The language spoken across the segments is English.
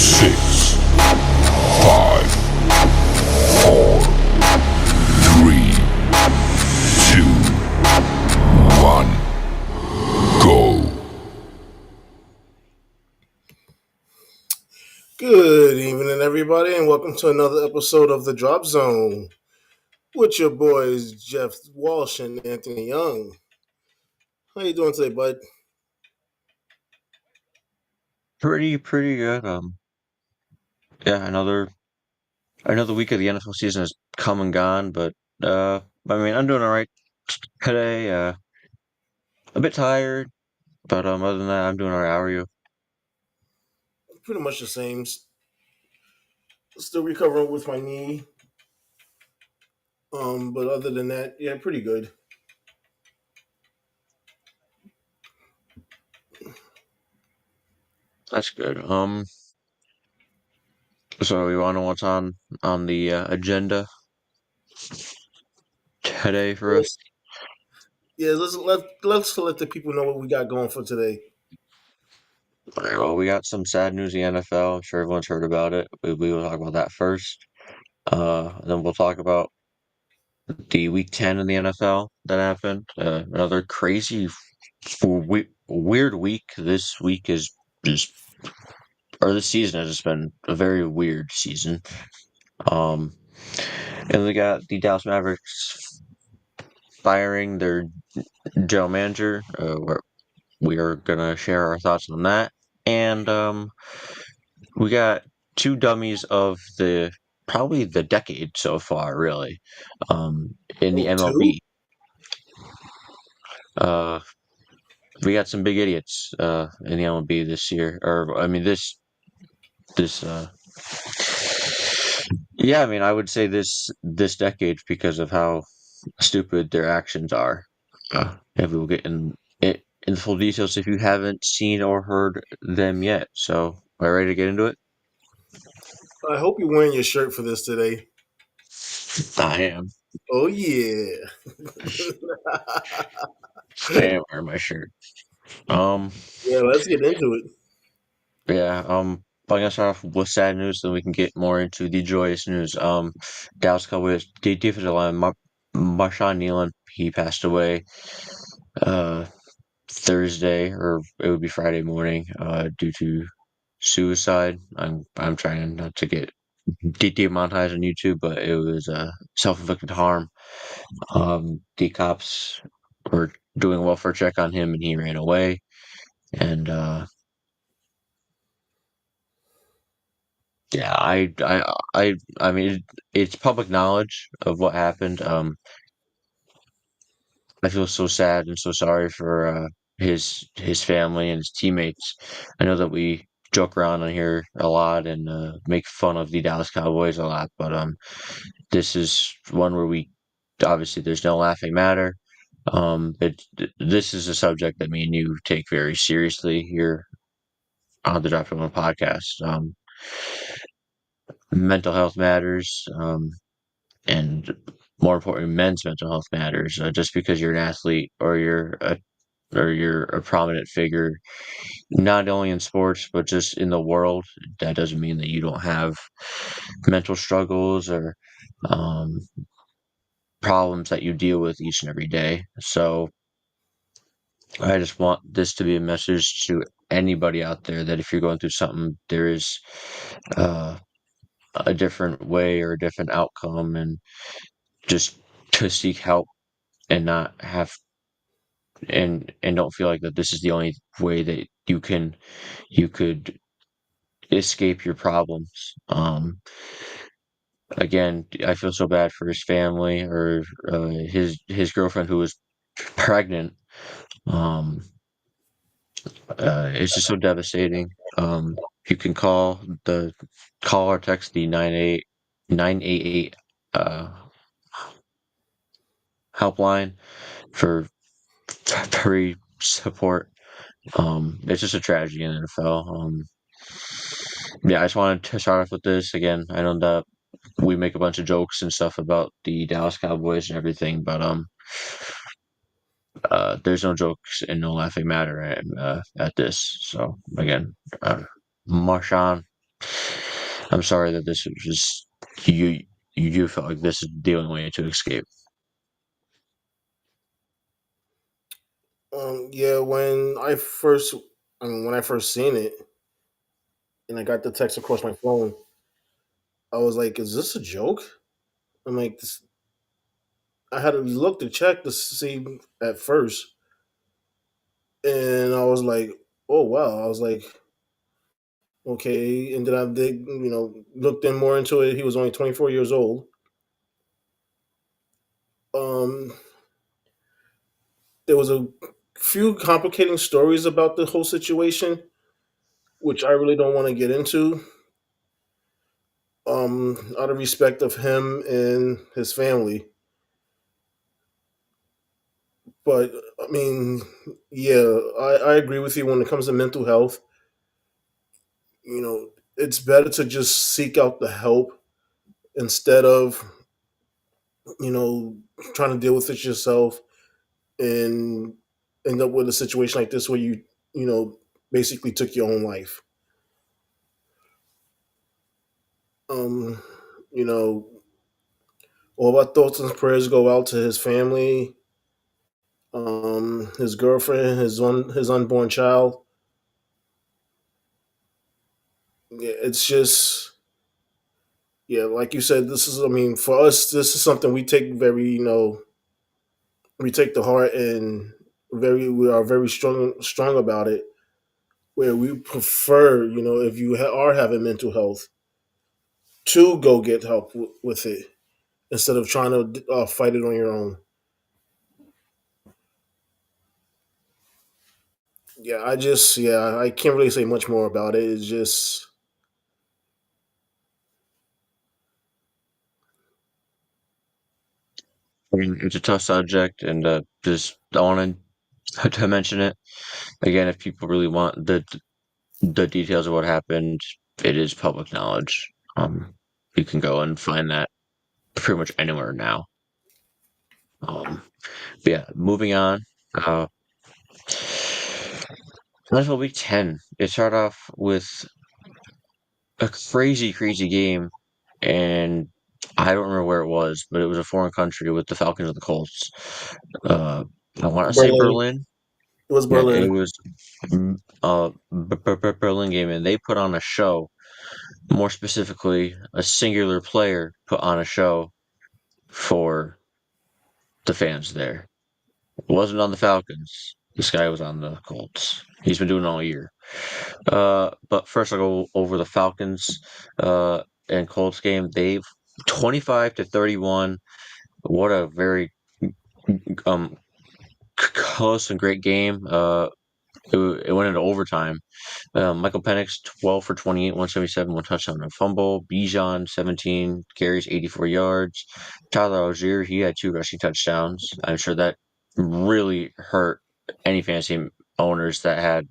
Six, five, four, three, two, one, go. Good evening, everybody, and welcome to another episode of The Drop Zone with your boys Jeff Walsh and Anthony Young. How you doing today, bud? Pretty good. Yeah, another week of the NFL season has come and gone, but I'm doing all right today. A bit tired, but other than that, I'm doing all right. How are you? Pretty much the same. Still recovering with my knee, but other than that, yeah, pretty good. That's good. So you want to know what's on the agenda today for us? Yes, yeah. Let's let the people know what we got going for today. All right, well, we got some sad news in the NFL. I'm sure everyone's heard about it. We will talk about that first. Then we'll talk about the Week 10 in the NFL that happened. Another crazy, weird week. This week is just, or this season has just been a very weird season. Um, and we got the Dallas Mavericks firing their general manager. We are gonna share our thoughts on that, and we got two dummies of the probably the decade so far, really, in the Oh, two? MLB. Uh, we got some big idiots in the MLB this year, or I mean this yeah, I mean I would say this decade because of how stupid their actions are. And we will get in full details if you haven't seen or heard them yet. So, are you ready to get into it? I hope you're wearing your shirt for this today. I am. Oh yeah. I am wearing my shirt. Um, Yeah, let's get into it. yeah. I'm gonna start off with sad news, then we can get more into the joyous news. Dallas Cowboys defensive line Marshawn Nealon, he passed away uh Thursday, or it would be Friday morning, due to suicide. I'm trying not to get demonetized on YouTube, but it was self-inflicted harm. The cops were doing a welfare check on him, and he ran away. And yeah, I mean, it's public knowledge of what happened. I feel so sad and so sorry for his family and his teammates. I know that we joke around on here a lot and make fun of the Dallas Cowboys a lot, but this is one where we obviously there's no laughing matter. This is a subject that me and you take very seriously here on the Drop One podcast. Mental health matters, and more importantly, men's mental health matters. Just because you're an athlete or you're a prominent figure, not only in sports but just in the world, that doesn't mean that you don't have mental struggles or um, problems that you deal with each and every day. So I just want this to be a message to anybody out there that if you're going through something, there is uh, a different way or a different outcome, and just to seek help and not have and don't feel like that this is the only way that you could escape your problems. Again, I feel so bad for his family or his girlfriend who was pregnant. Um, it's just so devastating. You can call or text the 988 uh helpline for free support. It's just a tragedy in the NFL. Yeah, I just wanted to start off with this again. I know that we make a bunch of jokes and stuff about the Dallas Cowboys and everything, but there's no jokes and no laughing matter at this. So again, Marshawn, I'm sorry that this was just you felt like this is the only way to escape. Yeah, when I first seen it, and I got the text across my phone, I was like, "Is this a joke?" I'm like, I had to look to check to see at first, and I was like, "Oh wow!" I was like, "Okay," and then I did, looked in more into it. He was only 24 years old. Um, there was a few complicating stories about the whole situation, which I really don't want to get into. Out of respect of him and his family. But I mean, yeah, I agree with you when it comes to mental health. It's better to just seek out the help instead of, you know, trying to deal with it yourself and end up with a situation like this where you know, basically took your own life. Um, you know, all our thoughts and prayers go out to his family, his girlfriend, his unborn child. Yeah, it's just, yeah, like you said, this is, I mean, for us, this is something we take very, we take to heart, and we are very strong about it. Where we prefer, if you are having mental health, to go get help with it instead of trying to fight it on your own. Yeah, I can't really say much more about it. It's just, I mean, it's a tough subject, and just I wanted to mention it again. If people really want the details of what happened, it is public knowledge. You can go and find that pretty much anywhere now. But yeah, moving on. Uh, NFL Week 10. It started off with a crazy, crazy game, and I don't remember where it was, but it was a foreign country with the Falcons and the Colts. Uh, I want to say Berlin. Berlin. It was Yeah, it Berlin. was a Berlin game, and they put on a show. More specifically, a singular player put on a show for the fans there. It wasn't on the Falcons. This guy was on the Colts. He's been doing it all year. But first I'll go over the Falcons and Colts game. They've 25-31. What a very um close and great game. It went into overtime. Michael Penix 12 for 28, 177, one touchdown and a fumble. Bijan 17 carries, 84 yards. Tyler Algier, he had 2 rushing touchdowns. I'm sure that really hurt any fantasy owners that had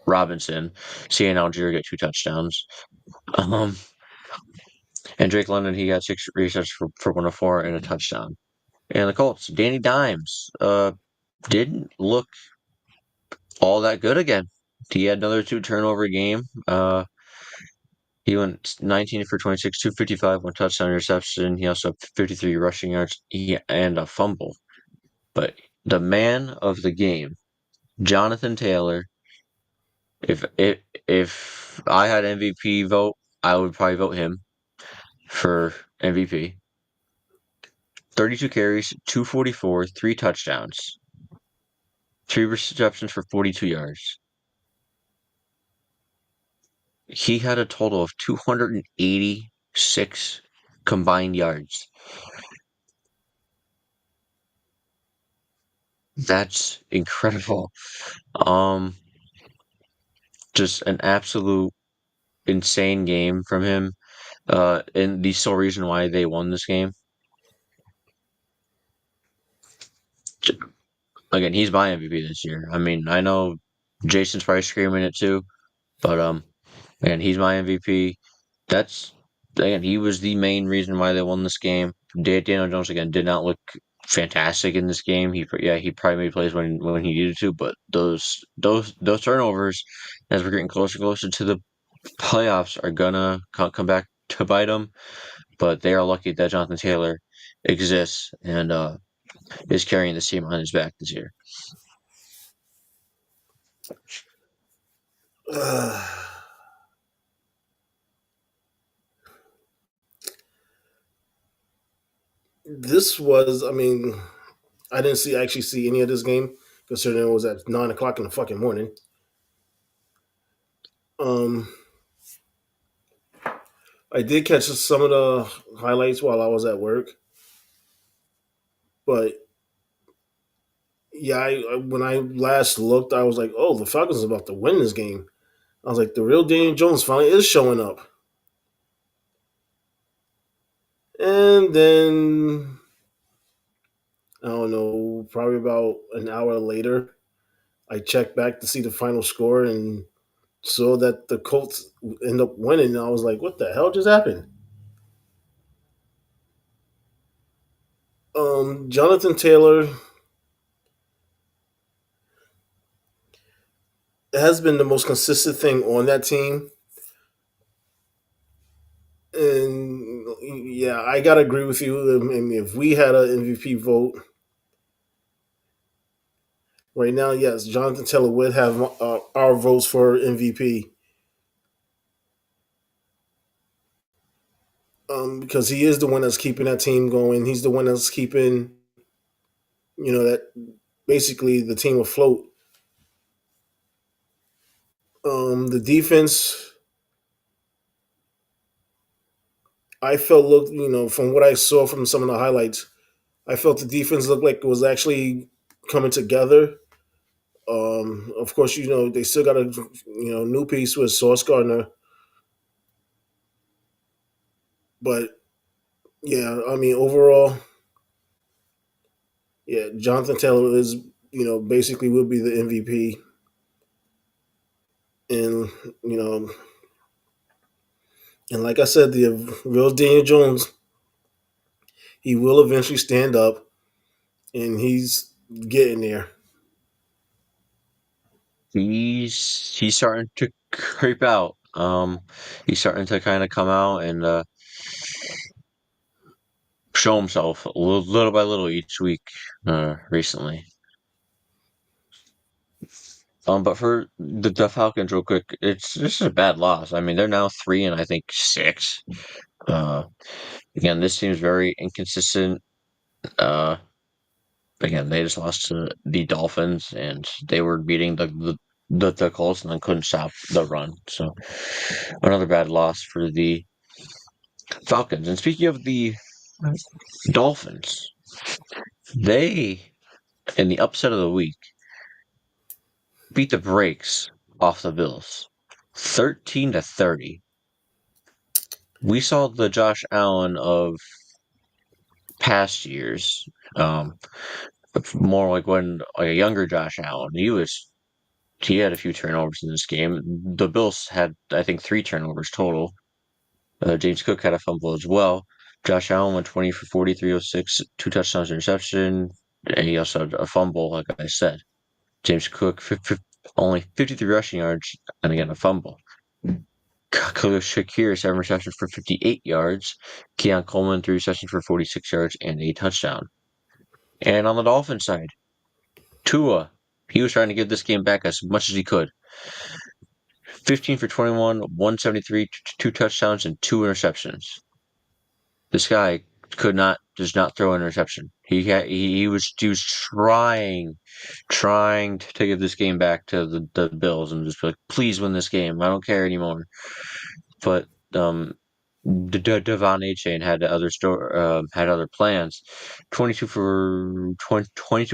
Robinson, seeing Algier get 2 touchdowns. Um, and Drake London, he got 6 receptions for 104 and a touchdown. And the Colts, Danny Dimes, didn't look all that good again. He had another 2 turnover game. He went 19 for 26, 255, 1 touchdown interception. He also had 53 rushing yards and a fumble. But the man of the game, Jonathan Taylor, if I had MVP vote, I would probably vote him for MVP. 32 carries, 244, 3 touchdowns, 3 receptions for 42 yards. He had a total of 286 combined yards. That's incredible. Um, just an absolute insane game from him. And the sole reason why they won this game. Again, he's my MVP this year. I mean, I know Jason's probably screaming it too, but again, he's my MVP. That's again, he was the main reason why they won this game. Daniel Jones again did not look fantastic in this game. He probably made plays when he needed to, but those turnovers as we're getting closer and closer to playoffs are gonna come back to bite them, but they are lucky that Jonathan Taylor exists and is carrying this team on his back this year. This was, I mean, I didn't actually see any of this game considering it was at 9 o'clock in the fucking morning. I did catch some of the highlights while I was at work, but yeah, when I last looked, I was like, oh, the Falcons are about to win this game. I was like, the real Daniel Jones finally is showing up. And then, I don't know, probably about an hour later, I checked back to see the final score and saw that the Colts end up winning. And I was like, what the hell just happened? Jonathan Taylor has been the most consistent thing on that team. And yeah, I gotta agree with you. I mean, if we had an MVP vote right now, yes, Jonathan Taylor would have our votes for MVP. Because he is the one that's keeping that team going. He's the one that's keeping, that basically the team afloat. The defense, I felt looked, from what I saw from some of the highlights, I felt the defense looked like it was actually coming together. Of course, they still got a new piece with Sauce Gardner, but yeah, I mean overall, yeah, Jonathan Taylor is basically will be the MVP, and you know, and like I said, the real Daniel Jones, he will eventually stand up, and he's getting there. He's starting to creep out. He's starting to kind of come out and show himself little by little each week recently. But for the Falcons, real quick, it's just a bad loss. I mean, they're now 3 and I think 6. Uh, again, this team's very inconsistent. Uh, again, they just lost to the Dolphins, and they were beating the Colts, and then couldn't stop the run. So another bad loss for the Falcons. And speaking of the Dolphins, they in the upset of the week beat the brakes off the Bills, 13-30. We saw the Josh Allen of past years, more like when like a younger Josh Allen. He had a few turnovers in this game. The Bills had, I think, 3 turnovers total. James Cook had a fumble as well. Josh Allen went 20 for 40, 306, 2 touchdowns, interception, and he also had a fumble, like I said. James Cook, only 53 rushing yards, and again, a fumble. Khalil Shakir, 7 receptions for 58 yards. Keon Coleman, 3 receptions for 46 yards and a touchdown. And on the Dolphins side, Tua, he was trying to give this game back as much as he could. 15 for 21, 173, 2 touchdowns, and 2 interceptions. This guy does not throw an interception. He was trying to give this game back to the Bills and just be like, please win this game. I don't care anymore. But Devon Achane had other plans. 22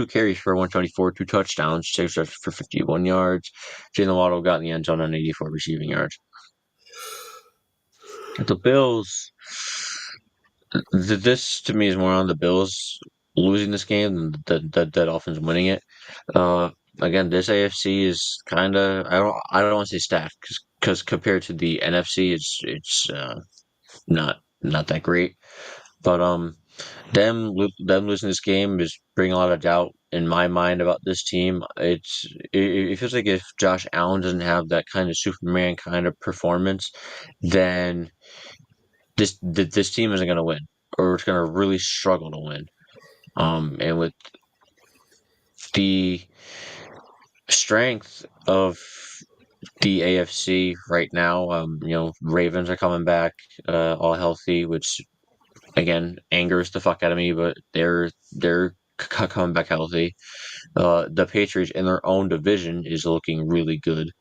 carries for 124, 2 touchdowns, 6 receptions for 51 yards. Jalen Waddle got in the end zone on 84 receiving yards. The Bills. This to me is more on the Bills losing this game than the Dolphins winning it. Again, this AFC is kind of I don't want to say stacked because compared to the NFC, it's not that great. But them losing this game is bringing a lot of doubt in my mind about this team. It feels like if Josh Allen doesn't have that kind of Superman kind of performance, then this team isn't going to win, or it's going to really struggle to win. And with the strength of the AFC right now, Ravens are coming back all healthy, which again angers the fuck out of me, but they're coming back healthy. The Patriots in their own division is looking really good.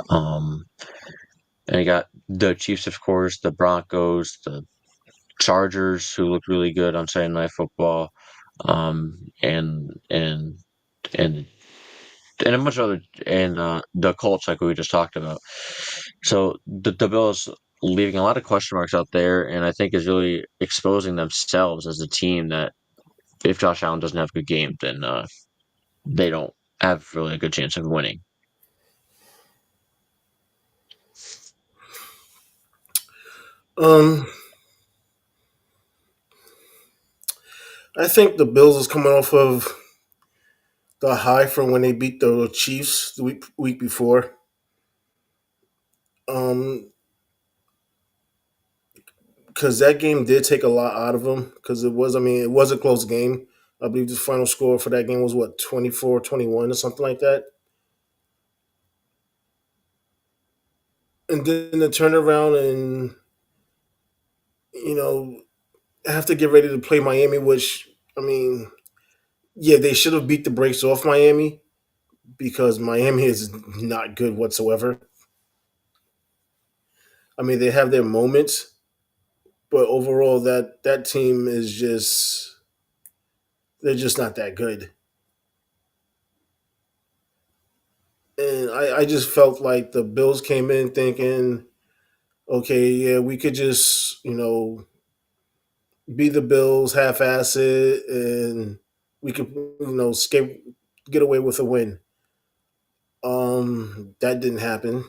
And you got the Chiefs, of course, the Broncos, the Chargers, who look really good on Saturday Night Football, and a bunch of other, and the Colts, like we just talked about. So the Bills leaving a lot of question marks out there, and I think is really exposing themselves as a team that if Josh Allen doesn't have a good game, then they don't have really a good chance of winning. I think the Bills is coming off of the high from when they beat the Chiefs the week before. Because that game did take a lot out of them. Because it was a close game. I believe the final score for that game was 24-21 or something like that. And then to turn around and have to get ready to play Miami, which yeah, they should have beat the brakes off Miami because Miami is not good whatsoever. They have their moments, but overall, that team is they're just not that good. And I just felt like the Bills came in thinking, okay, yeah, we could just be the Bills, half-ass it, and we could get away with a win. That didn't happen.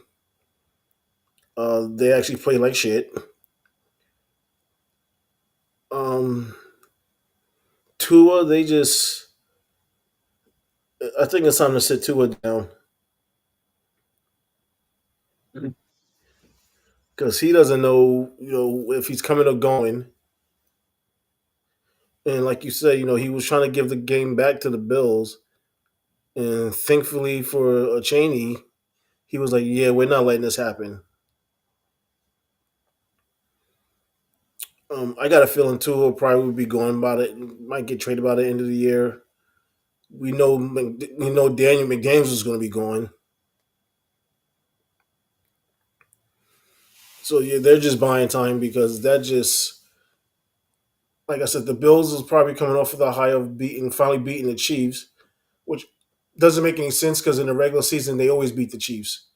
They actually played like shit. Um, Tua, I think it's time to sit Tua down because he doesn't know, if he's coming or going. And like you said, he was trying to give the game back to the Bills, and thankfully for Cheney, he was like, "Yeah, we're not letting this happen." I got a feeling Tua probably will be going about it. Might get traded by the end of the year. We know Daniel McDaniels is going to be going. So yeah, they're just buying time because that just, like I said, the Bills is probably coming off of the high of finally beating the Chiefs, which doesn't make any sense because in the regular season they always beat the Chiefs.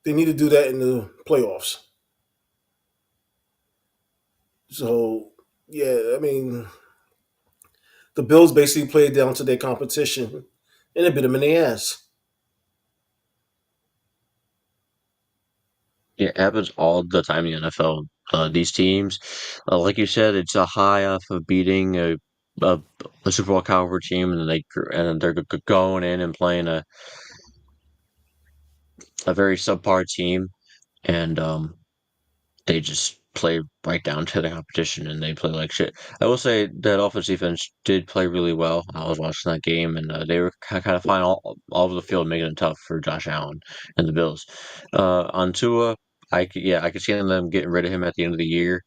They need to do that in the playoffs. So yeah, the Bills basically played down to their competition and it bit them in the ass. It happens all the time in the NFL. These teams, like you said, it's a high off of beating a, a Super Bowl caliber team, and they're going in and playing a very subpar team, and they just play right down to the competition, and they play like shit. I will say that offense defense did play really well. I was watching that game, and they were kind of flying all over the field, making it tough for Josh Allen and the Bills. On Tua, I could see them getting rid of him at the end of the year,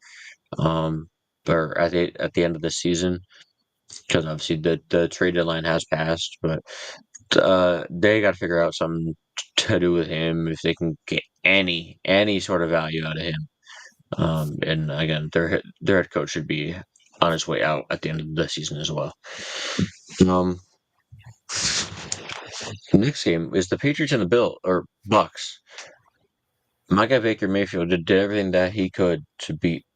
um, or at the end of the season, because obviously the trade deadline has passed. But they got to figure out something to do with him if they can get any sort of value out of him. And again, their head coach should be on his way out at the end of the season as well. Um, the next game is the Patriots and the Bucks. My guy Baker Mayfield did everything that he could to beat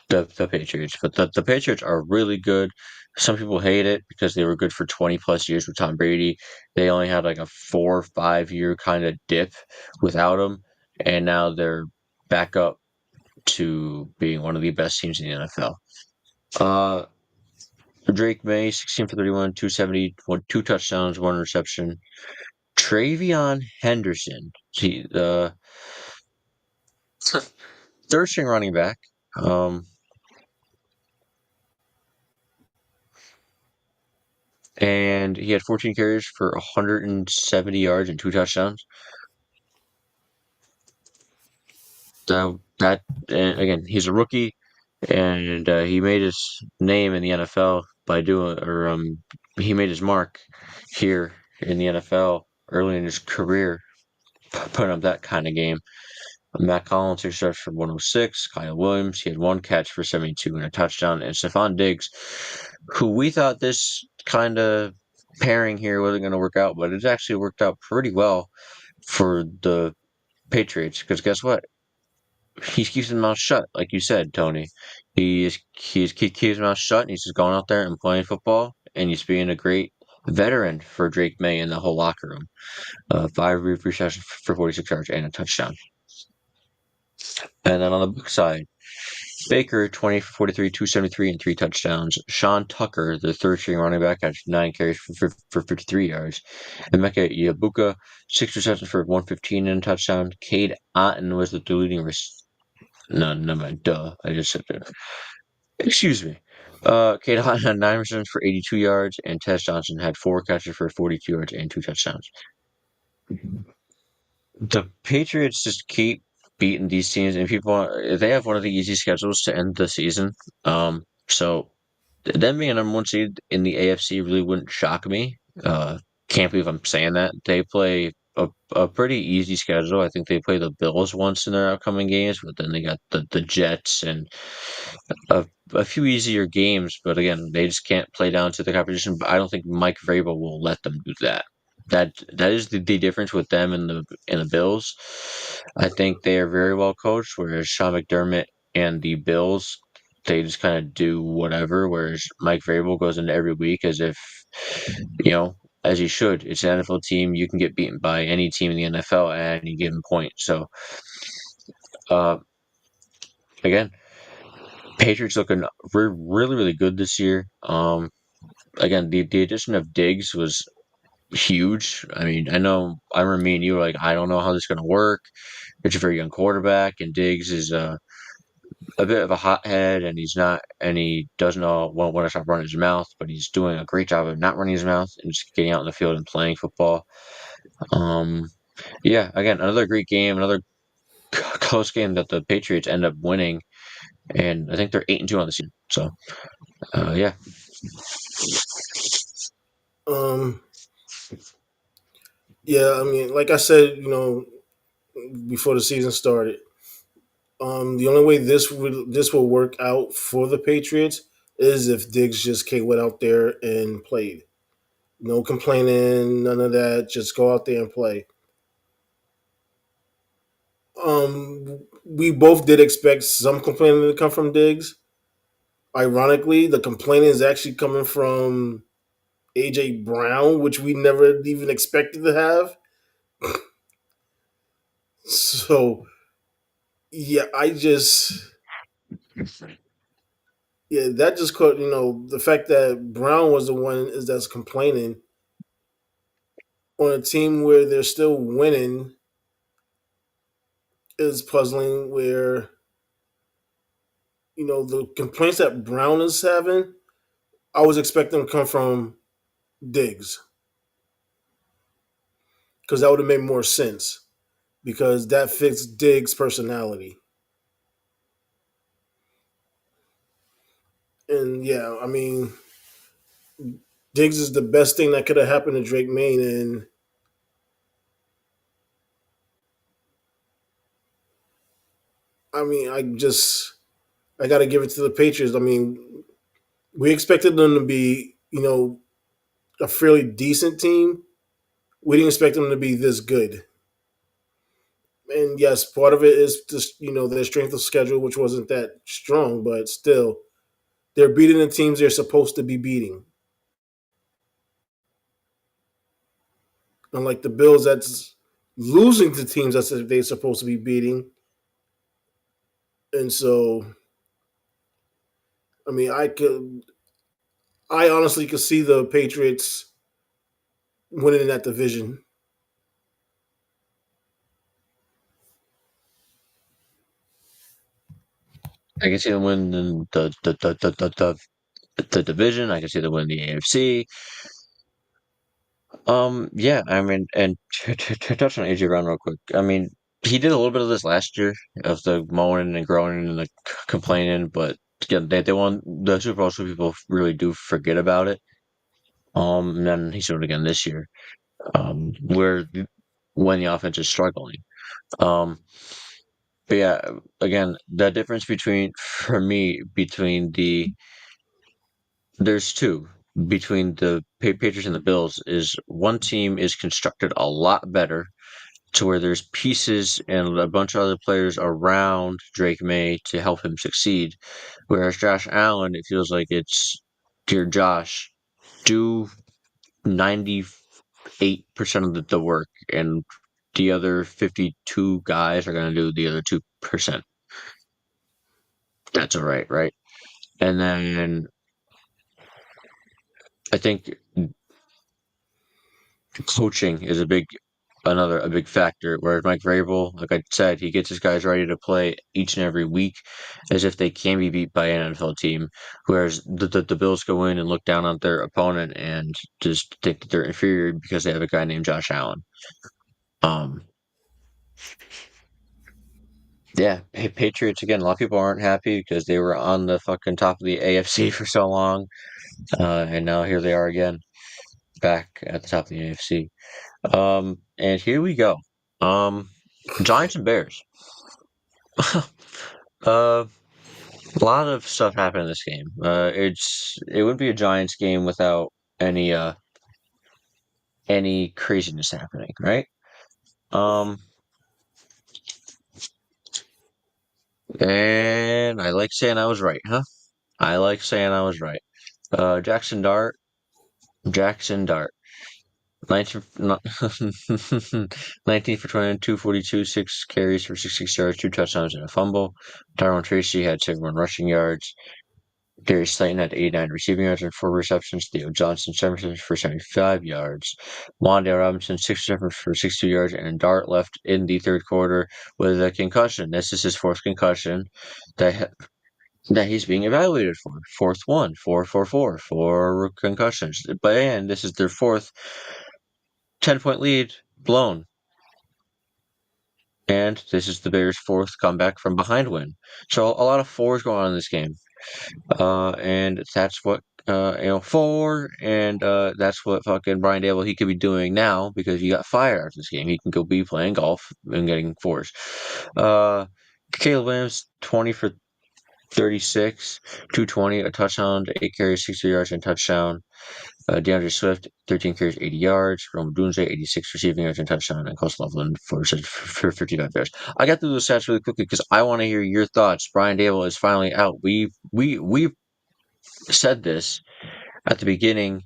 the Patriots, but the Patriots are really good. Some people hate it because they were good for 20 plus years with Tom Brady. They only had like a 4 or 5 year kind of dip without him, and now they're back up to being one of the best teams in the NFL. Uh, Drake May, 16 for 31, 270, 2 touchdowns, 1 reception. Travion Henderson, the third string running back. And he had 14 carries for 170 yards and 2 touchdowns. And again, he's a rookie, and he made his name in the NFL by he made his mark here in the NFL early in his career, putting up that kind of game. Matt Collins, 6 starts for 106. Kyle Williams, he had 1 catch for 72 and a touchdown. And Stephon Diggs, who we thought this kind of pairing here wasn't going to work out, but it's actually worked out pretty well for the Patriots. Because guess what? He keeps his mouth shut, like you said, Tony. He keeps his mouth shut, and he's just going out there and playing football, and he's being a great veteran for Drake May and the whole locker room. 5 receptions for 46 yards and a touchdown. And then on the book side, Baker, 20 for 43, 273, and 3 touchdowns. Sean Tucker, the third string running back, had 9 carries for 53 yards. And Emeka Ibuka, 6 receptions for 115 and a touchdown. Cade Otton was the leading I just said that. Excuse me. Cade Otton had 9 receptions for 82 yards, and Tess Johnson had 4 catches for 42 yards and 2 touchdowns. The Patriots just keep beating these teams, and they have one of the easy schedules to end the season. So them being a number 1 seed in the AFC really wouldn't shock me. Can't believe I'm saying that. They play a pretty easy schedule. I think they play the Bills once in their upcoming games, but then they got the Jets and a few easier games. But again, they just can't play down to the competition. But I don't think Mike Vrabel will let them do that. That is the difference with them and the Bills. I think they are very well coached, whereas Sean McDermott and the Bills, they just kind of do whatever. Whereas Mike Vrabel goes into every week as if, as he should. It's an NFL team. You can get beaten by any team in the NFL at any given point. So, again, Patriots looking really, really good this year. Again, the addition of Diggs was huge. I mean, I remember me and you were like, I don't know how this is going to work. It's a very young quarterback, and Diggs is a bit of a hothead, and he doesn't know when to stop running his mouth, but he's doing a great job of not running his mouth and just getting out in the field and playing football. Yeah, again, another great game, another close game that the Patriots end up winning, and I think they're 8-2 on the season. So, yeah. Yeah, I mean, like I said, before the season started, the only way this will work out for the Patriots is if Diggs just went out there and played. No complaining, none of that. Just go out there and play. We both did expect some complaining to come from Diggs. Ironically, the complaining is actually coming from AJ Brown, which we never even expected to have. So, yeah, that just caught, the fact that Brown was the one that's complaining on a team where they're still winning is puzzling. Where, the complaints that Brown is having, I was expecting to come from Diggs, because that would have made more sense, because that fits Diggs' personality. And yeah, I mean, Diggs is the best thing that could have happened to Drake May, and I mean, I got to give it to the Patriots. I mean, we expected them to be, a fairly decent team. We didn't expect them to be this good. And yes, part of it is just, their strength of schedule, which wasn't that strong, but still, they're beating the teams they're supposed to be beating. Unlike the Bills, that's losing to teams that they're supposed to be beating. And so, I mean, I honestly could see the Patriots winning that division. I can see them winning the division. I can see them winning the AFC. Yeah, I mean, and to touch on AJ Brown real quick, I mean, he did a little bit of this last year of the moaning and groaning and the complaining, but again, they won the Super Bowl, so people really do forget about it. And then he's doing it again this year, where when the offense is struggling. Um, but yeah, again, the difference between for me between there's two between the Patriots and the Bills is one team is constructed a lot better to where there's pieces and a bunch of other players around Drake May to help him succeed. Whereas Josh Allen, it feels like it's, dear Josh, do 98% of the work, and the other 52 guys are going to do the other 2%. That's all right, right? And then I think coaching is a big factor. Whereas Mike Vrabel, like I said, he gets his guys ready to play each and every week as if they can be beat by an NFL team. Whereas the Bills go in and look down on their opponent and just think that they're inferior because they have a guy named Josh Allen. Um, yeah, Patriots again. A lot of people aren't happy because they were on the fucking top of the AFC for so long, and now here they are again, back at the top of the AFC. And here we go. Giants and Bears. Uh, a lot of stuff happened in this game. It wouldn't be a Giants game without any craziness happening, right? Um, and I like saying I was right, huh? I like saying I was right. Jackson Dart, 19, 19 for 22, 42, 6 carries for 66 yards, 2 touchdowns and a fumble. Tyrone Tracy had 71 rushing yards. Darius Slayton had 89 receiving yards and 4 receptions. Theo Johnson, 7 for 75 yards. Wan'Dale Robinson, 6 for 62 yards. And Dart left in the third quarter with a concussion. This is his fourth concussion that that he's being evaluated for. Fourth one, 4 for concussions. And this is their fourth 10-point lead blown. And this is the Bears' fourth comeback from behind win. So a lot of fours going on in this game. And that's what four, and that's what fucking Brian Dable he could be doing now because he got fired after this game. He can go be playing golf and getting fours. Caleb Williams 20 for 36, 220, a touchdown, 8 carries, 60 yards, and touchdown. DeAndre Swift, 13 carries, 80 yards. Rome Dunze, 86 receiving yards and touchdown. And Coast Loveland for 55 yards. I got through those stats really quickly because I want to hear your thoughts. Brian Dable is finally out. We've said this at the beginning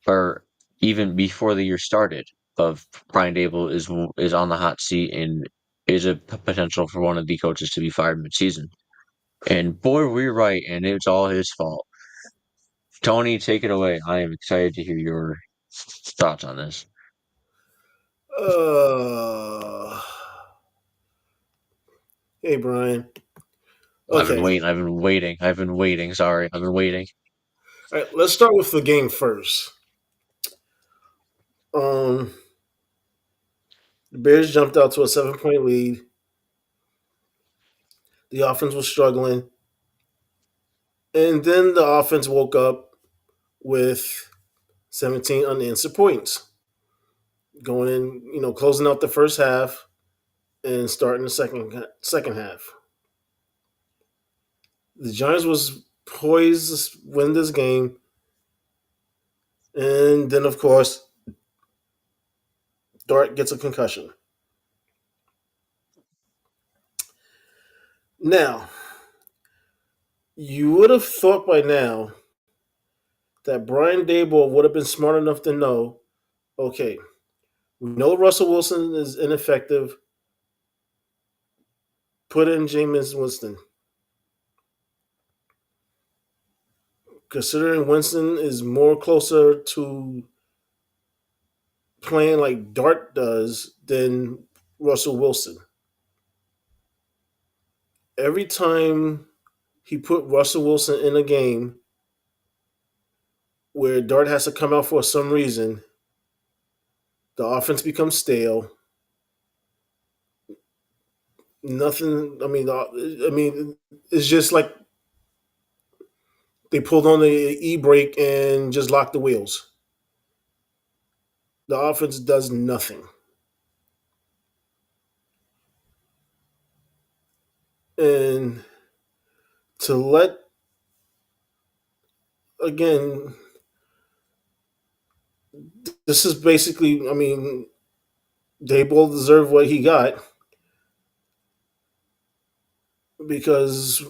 or even before the year started of Brian Dable is on the hot seat and is a potential for one of the coaches to be fired mid-season. And boy, were we right, and it's all his fault. Tony, take it away. I am excited to hear your thoughts on this. Uh, hey, Brian. I've been Okay. waiting. I've been waiting. Sorry, I've been waiting. All right, let's start with the game first. The Bears jumped out to a 7-point lead. The offense was struggling. And then the offense woke up with 17 unanswered points. Going in, closing out the first half and starting the second half. The Giants was poised to win this game. And then, of course, Dart gets a concussion. Now, you would have thought by now that Brian Dable would have been smart enough to know, okay, we know Russell Wilson is ineffective. Put in Jameis Winston. considering Winston is more closer to playing like Dart does than Russell Wilson. Every time he put Russell Wilson in a game where Dart has to come out for some reason, the offense becomes stale. Nothing. I mean, it's just like they pulled on the e brake and just locked the wheels. The offense does nothing, and to let again, this is basically. I mean, they both deserve what he got because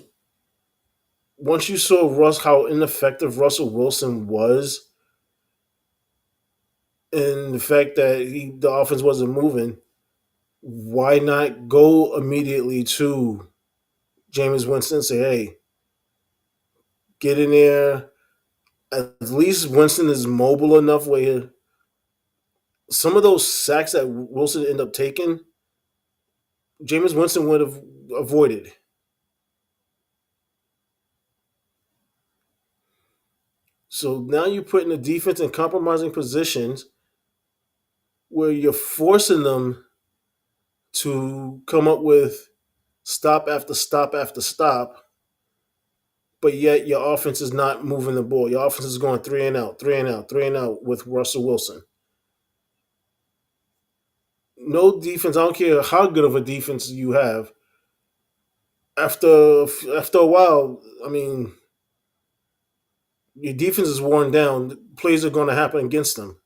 once you saw how ineffective Russell Wilson was, and the fact that the offense wasn't moving, why not go immediately to Jameis Winston and say, "Hey, get in there." At least Winston is mobile enough where some of those sacks that Wilson ended up taking, Jameis Winston would have avoided. So now you put in the defense in compromising positions where you're forcing them to come up with stop after stop after stop, but yet your offense is not moving the ball. Your offense is going three and out, three and out, three and out with Russell Wilson. No defense. I don't care how good of a defense you have. After a while, I mean, your defense is worn down. Plays are going to happen against them.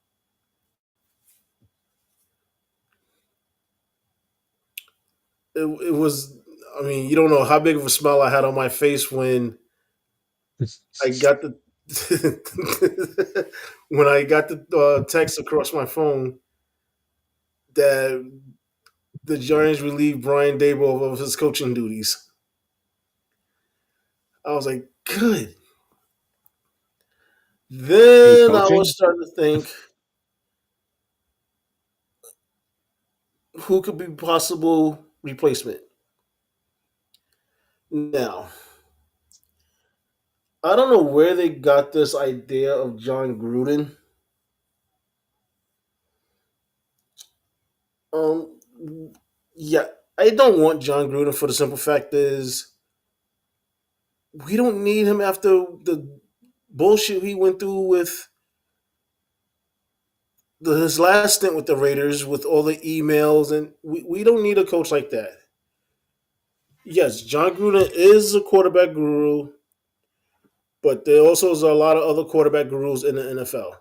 It was. I mean, you don't know how big of a smile I had on my face when I got the when I got the text across my phone that the Giants relieved Brian Daboll of his coaching duties. I was like, good. He's Then I coaching? was starting to think who could be possible replacement. Now, I don't know where they got this idea of John Gruden. Um, yeah, I don't want John Gruden for the simple fact is we don't need him after the bullshit he went through with his last stint with the Raiders, with all the emails, and we don't need a coach like that. Yes, John Gruden is a quarterback guru, but there also is a lot of other quarterback gurus in the NFL.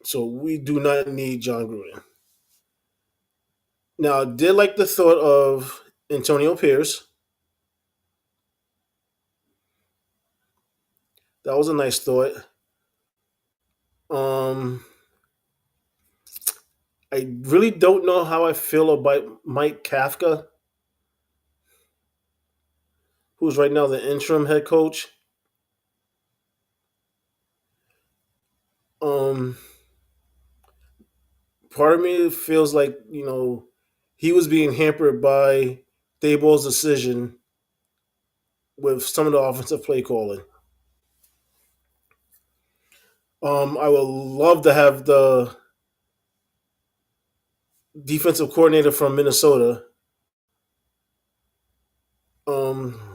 So we do not need John Gruden. Now, I did like the thought of Antonio Pierce. That was a nice thought. Um, I really don't know how I feel about Mike Kafka, who's right now the interim head coach. Um, Part of me feels like he was being hampered by Dayball's decision with some of the offensive play calling. I would love to have the defensive coordinator from Minnesota. Um,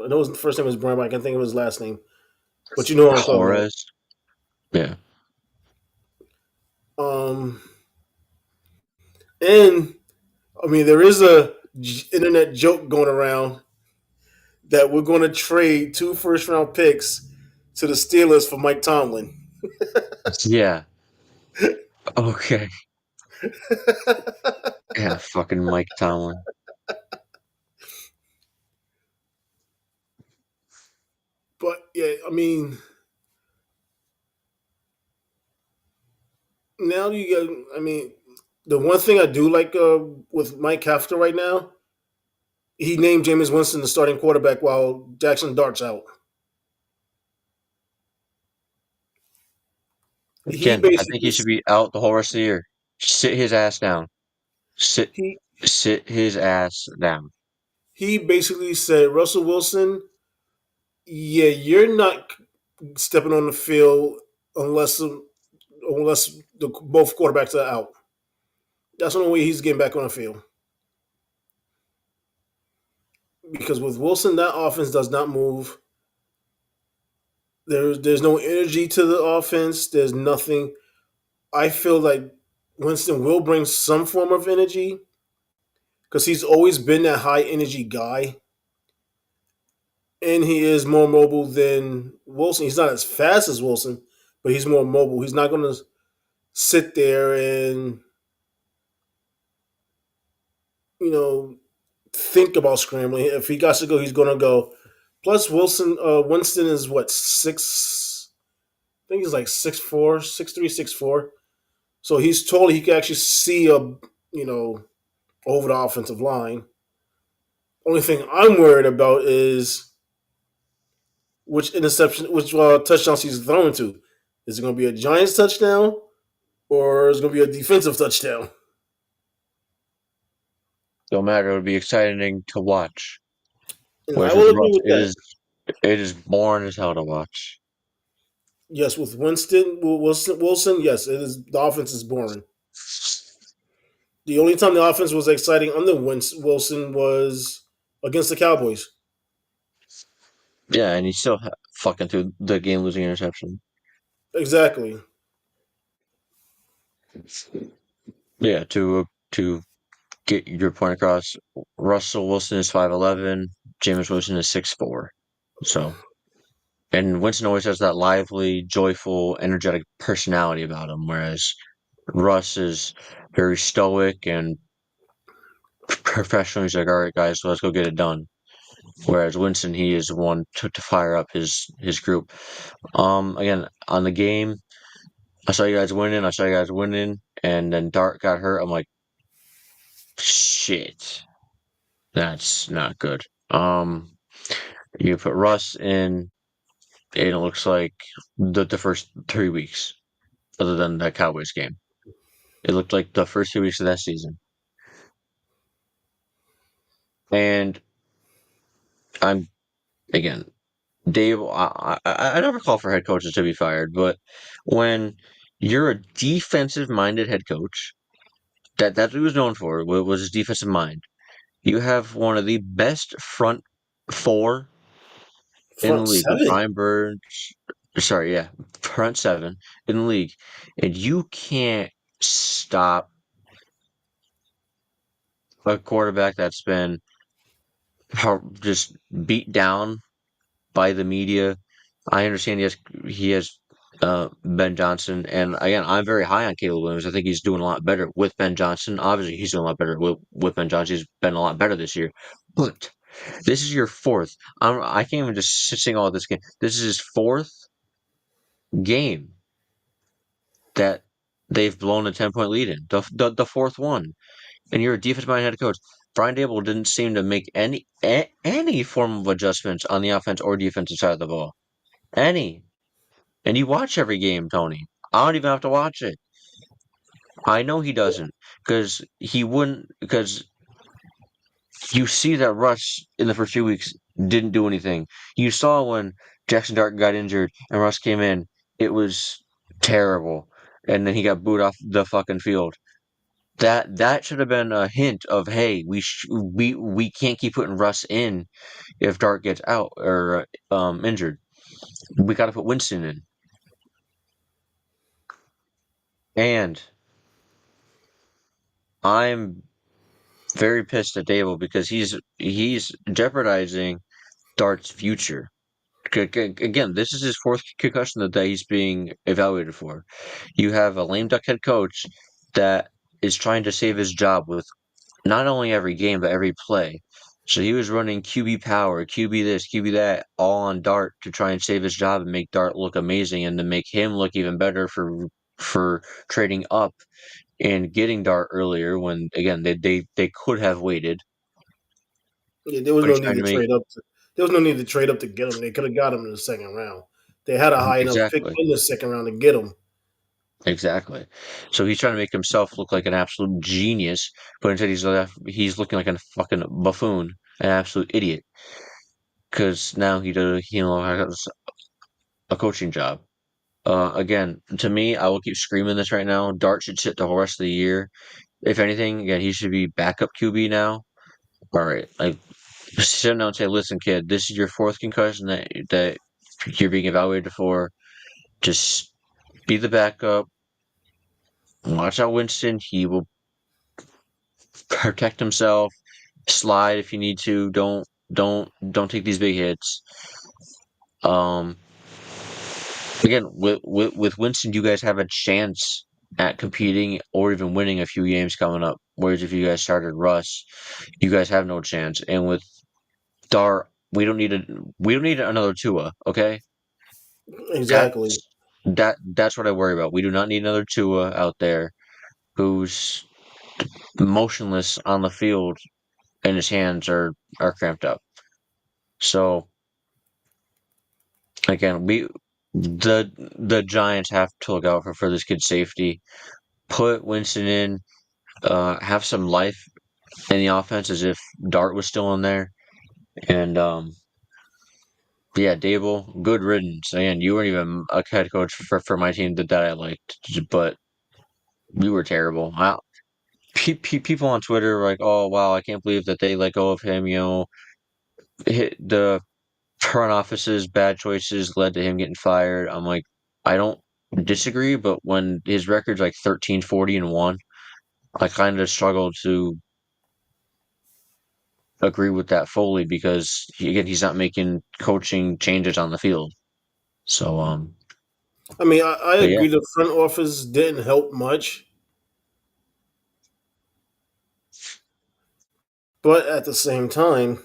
I know his first name is Brown, but I can't think of his last name. But you know what I'm talking about. Torres? Yeah. Um, and I mean, there is a internet joke going around that we're going to trade 2 first-round picks to the Steelers for Mike Tomlin. Yeah. Okay. Yeah, fucking Mike Tomlin. But yeah, I mean, now you get. I mean, the one thing I do like with Mike Kafka right now, he named Jameis Winston the starting quarterback while Jackson Dart's out. He Again, I think basically he should be out the whole rest of the year. Sit his ass down. Sit he sit his ass down. he basically said, Russell Wilson, yeah, you're not stepping on the field unless the both quarterbacks are out. That's the only way he's getting back on the field. Because with Wilson, that offense does not move. There's no energy to the offense. There's nothing. I feel like Winston will bring some form of energy because he's always been that high energy guy, and he is more mobile than Wilson. He's not as fast as Wilson, but he's more mobile. He's not going to sit there and you know think about scrambling. If he got to go, he's going to go. Plus, Winston is what 6. I think he's like 6'4", 6'3", 6'4". So he's tall. He can actually see you know over the offensive line. Only thing I'm worried about is which touchdowns he's throwing to. Is it going to be a Giants touchdown or is it going to be a defensive touchdown? Don't matter. It would be exciting to watch. And I Whereas with will agree Russ, with that. it is boring as hell to watch. Yes, with Wilson, yes, it is. The offense is boring. The only time the offense was exciting under Wilson was against the Cowboys. Yeah, and he still fucking threw the game-losing interception. Exactly. Yeah, to get your point across, Russell Wilson is 5'11", Jameis Winston is 6'4". So, and Winston always has that lively, joyful, energetic personality about him, whereas Russ is very stoic and professional. He's like, all right, guys, let's go get it done. Whereas Winston, he is one to fire up his group. Again, on the game, I saw you guys winning. I saw you guys winning, and then Dart got hurt. I'm like, shit, that's not good. You put Russ in, and it looks like the first 3 weeks, other than that Cowboys game, it looked like the first 2 weeks of that season. And I'm again, Dave. I never call for head coaches to be fired, but when you're a defensive-minded head coach, that's what he was known for. Was his defensive mind. You have one of the best front four in the Front league with seven. Brian Burns. Sorry, yeah, front seven in the league, and you can't stop a quarterback that's been just beat down by the media. I understand he has Ben Johnson, and again, I'm very high on Caleb Williams. I think he's doing a lot better with Ben Johnson. Obviously, he's doing a lot better with Ben Johnson. He's been a lot better this year. But this is your fourth. I can't even just sing all this game. This is his fourth game that they've blown a 10-point lead in. The fourth one, and you're a defensive-minded head coach. Brian Dable didn't seem to make any form of adjustments on the offense or defensive side of the ball. Any. And you watch every game, Tony. I don't even have to watch it. I know he doesn't, because he wouldn't. Because you see that Russ in the first few weeks didn't do anything. You saw when Jackson Dart got injured and Russ came in, it was terrible, and then he got booed off the fucking field. That should have been a hint of, hey, we can't keep putting Russ in if Dart gets out or injured. We got to put Winston in. And I'm very pissed at Dable because he's jeopardizing Dart's future. Again, this is his fourth concussion that he's being evaluated for. You have a lame duck head coach that is trying to save his job with not only every game but every play. So he was running QB power, QB this, QB that, all on Dart to try and save his job and make Dart look amazing and to make him look even better for trading up and getting Dart earlier when again they could have waited. Yeah, there was But no he's need trying to to make trade up. There was no need to trade up to get him. They could have got him in the second round. They had a high enough pick exactly. in the second round to get him. Exactly. So he's trying to make himself look like an absolute genius, but instead he's looking like a fucking buffoon, an absolute idiot, because now he has a coaching job. Again, to me, I will keep screaming this right now. Dart should sit the whole rest of the year. If anything, again, he should be backup QB now. All right, like sit down and say, "Listen, kid, this is your fourth concussion that you're being evaluated for. Just be the backup. Watch out, Winston. He will protect himself. Slide if you need to. Don't take these big hits." Um, Again, with Winston, you guys have a chance at competing or even winning a few games coming up. Whereas if you guys started Russ, you guys have no chance. And with Dar, we don't need another Tua. Okay, Exactly. that's what I worry about. We do not need another Tua out there who's motionless on the field and his hands are cramped up. So again, the Giants have to look out for this kid's safety. Put Winston in, have some life in the offense as if Dart was still in there. And yeah, Dable, good riddance. Again, you weren't even a head coach for my team that I liked, but you were terrible. People on Twitter were like, "Oh wow, I can't believe that they let go of him." Hit the front office's bad choices led to him getting fired. I'm like, I don't disagree, but when his record's like 13-40-1, I kind of struggle to agree with that fully because again, he's not making coaching changes on the field. So, I mean, I but yeah, agree the front office didn't help much, but at the same time,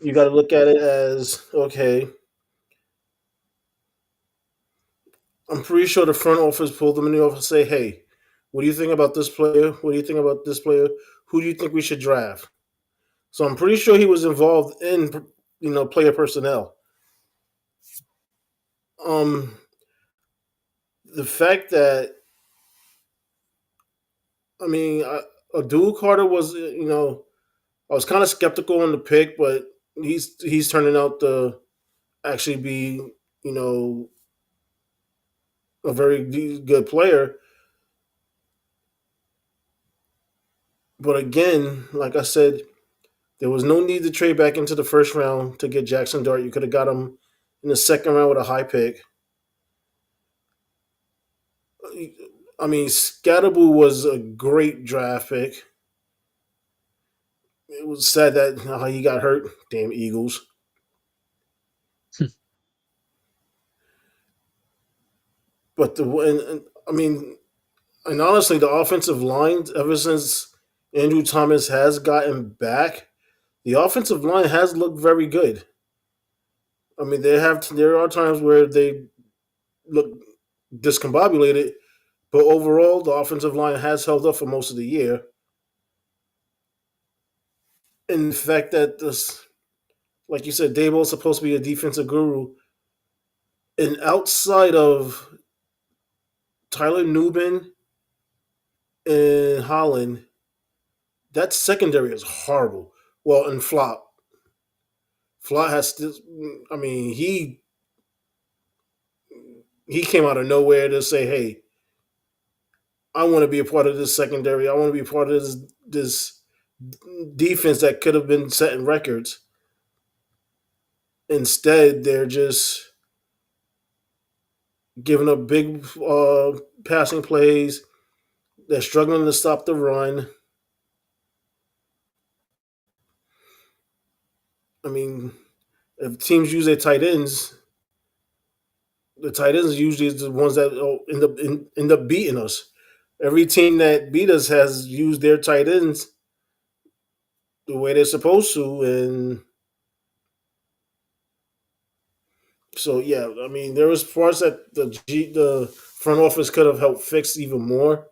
you got to look at it as okay. I'm pretty sure the front office pulled them in the office and say, "Hey, what do you think about this player? What do you think about this player? Who do you think we should draft?" So I'm pretty sure he was involved in player personnel. Um, the fact that I mean, Abdul Carter was I was kind of skeptical on the pick, but he's turning out to actually be you know a very good player. But again, like I said, there was no need to trade back into the first round to get Jackson Dart. You could have got him in the second round with a high pick. I mean, Scatterboo was a great draft pick. It was sad that he got hurt. Damn Eagles. But I mean, and honestly, the offensive line ever since Andrew Thomas has gotten back, the offensive line has looked very good. I mean, there are times where they look discombobulated, but overall, the offensive line has held up for most of the year. And the fact that this, like you said, Dable is supposed to be a defensive guru, and outside of Tyler Nubin and Holland, that secondary is horrible. Well, and Flop has still. I mean, he came out of nowhere to say, "Hey, I want to be a part of this secondary. I want to be a part of this defense that could have been setting records." Instead, they're just giving up big passing plays. They're struggling to stop the run. I mean, if teams use their tight ends, the tight ends usually is the ones that end up beating us. Every team that beat us has used their tight ends the way they're supposed to, and so yeah. I mean, there was parts that the front office could have helped fix even more,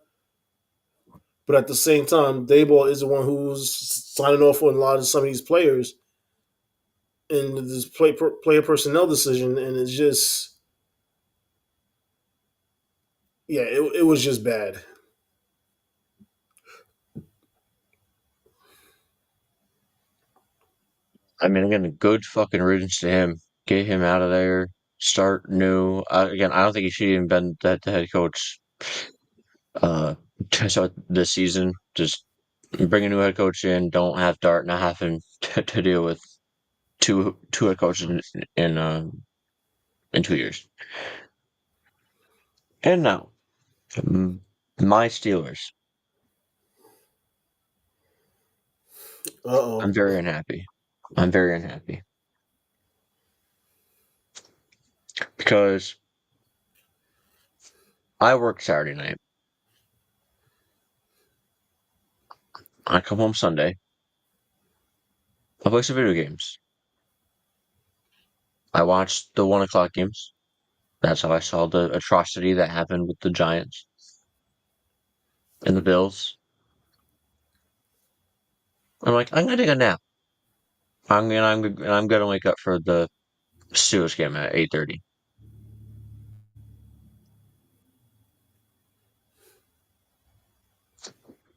but at the same time, Dayball is the one who's signing off on a lot of some of these players in this player personnel decision, and it's just Yeah, it was just bad. I mean, again, good fucking riddance to him. Get him out of there. Start new. Again, I don't think he should even been the head coach uh to start this season. Just bring a new head coach in. Don't have Dart not having to deal with two head coaches in 2 years. And now, my Steelers. Uh I'm oh. very unhappy. I'm very unhappy because I work Saturday night. I come home Sunday. I play some video games. I watched the 1 o'clock games. That's how I saw the atrocity that happened with the Giants and the Bills. I'm like, I'm gonna take a nap. I'm gonna wake up for the Steelers game at 8:30.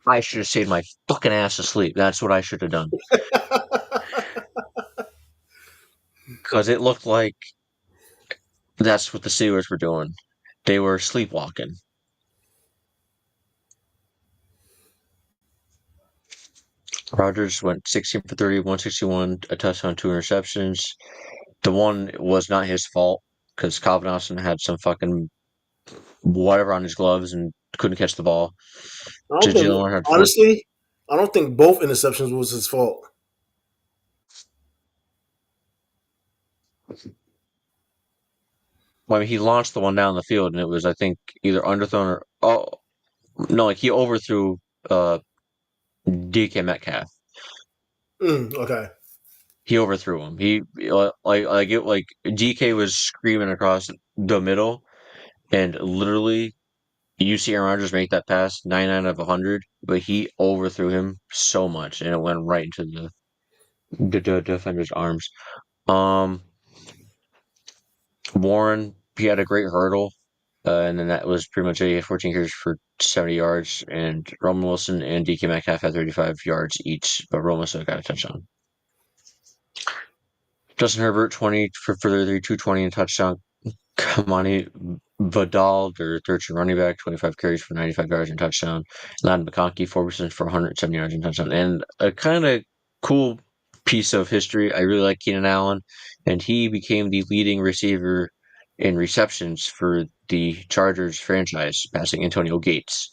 I should have stayed my fucking ass asleep. That's what I should have done because it looked like that's what the Steelers were doing. They were sleepwalking. Rodgers went 16 for 30, 161, a touchdown, 2 interceptions. The one was not his fault because Calvin Austin had some fucking whatever on his gloves and couldn't catch the ball. I don't Jalen think Warren had four. honestly, I don't think both interceptions was his fault. Well, I mean, he launched the one down the field, and it was, I think, either underthrown or no, like he overthrew DK Metcalf. Okay. He overthrew him. He like DK was screaming across the middle, and literally you see Aaron Rodgers make that pass 99 of 100, but he overthrew him so much, and it went right into the defender's arms. Um, Warren, he had a great hurdle, and then that was pretty much it. He had 14 carries for 70 yards, and Roman Wilson and DK Metcalf had 35 yards each, but Roman still got a touchdown. Justin Herbert, 20 for 33, 220 and touchdown. Kamani Vidal, their third-string running back, 25 carries for 95 yards and touchdown. Ladd McConkey, 4% for 170 yards and touchdown. And a kind of cool piece of history. I really like Keenan Allen, and he became the leading receiver in receptions for the Chargers franchise, passing Antonio Gates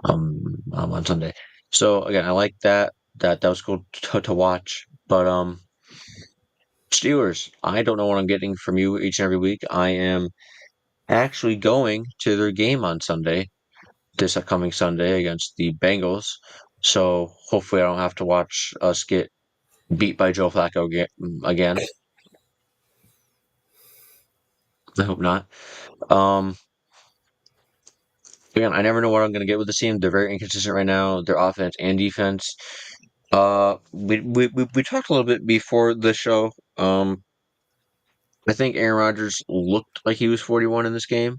on Sunday. So again, I like that. That was cool to watch. But Steelers, I don't know what I'm getting from you each and every week. I am actually going to their game on Sunday, this upcoming Sunday against the Bengals. So hopefully I don't have to watch us get beat by Joe Flacco again. I hope not. Um, Again, I never know what I'm going to get with the team. They're very inconsistent right now, their offense and defense. We talked a little bit before the show. I think Aaron Rodgers looked like he was 41 in this game.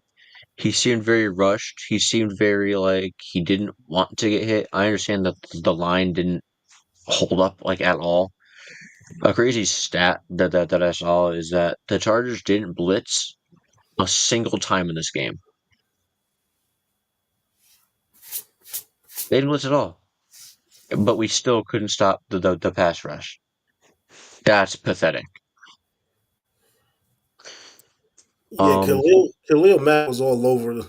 He seemed very rushed. He seemed very like he didn't want to get hit. I understand that the line didn't hold up like at all. A crazy stat that I saw is that the Chargers didn't blitz a single time in this game. They didn't blitz at all, but we still couldn't stop the pass rush. That's pathetic. Yeah, Um, Khalil Mack was all over.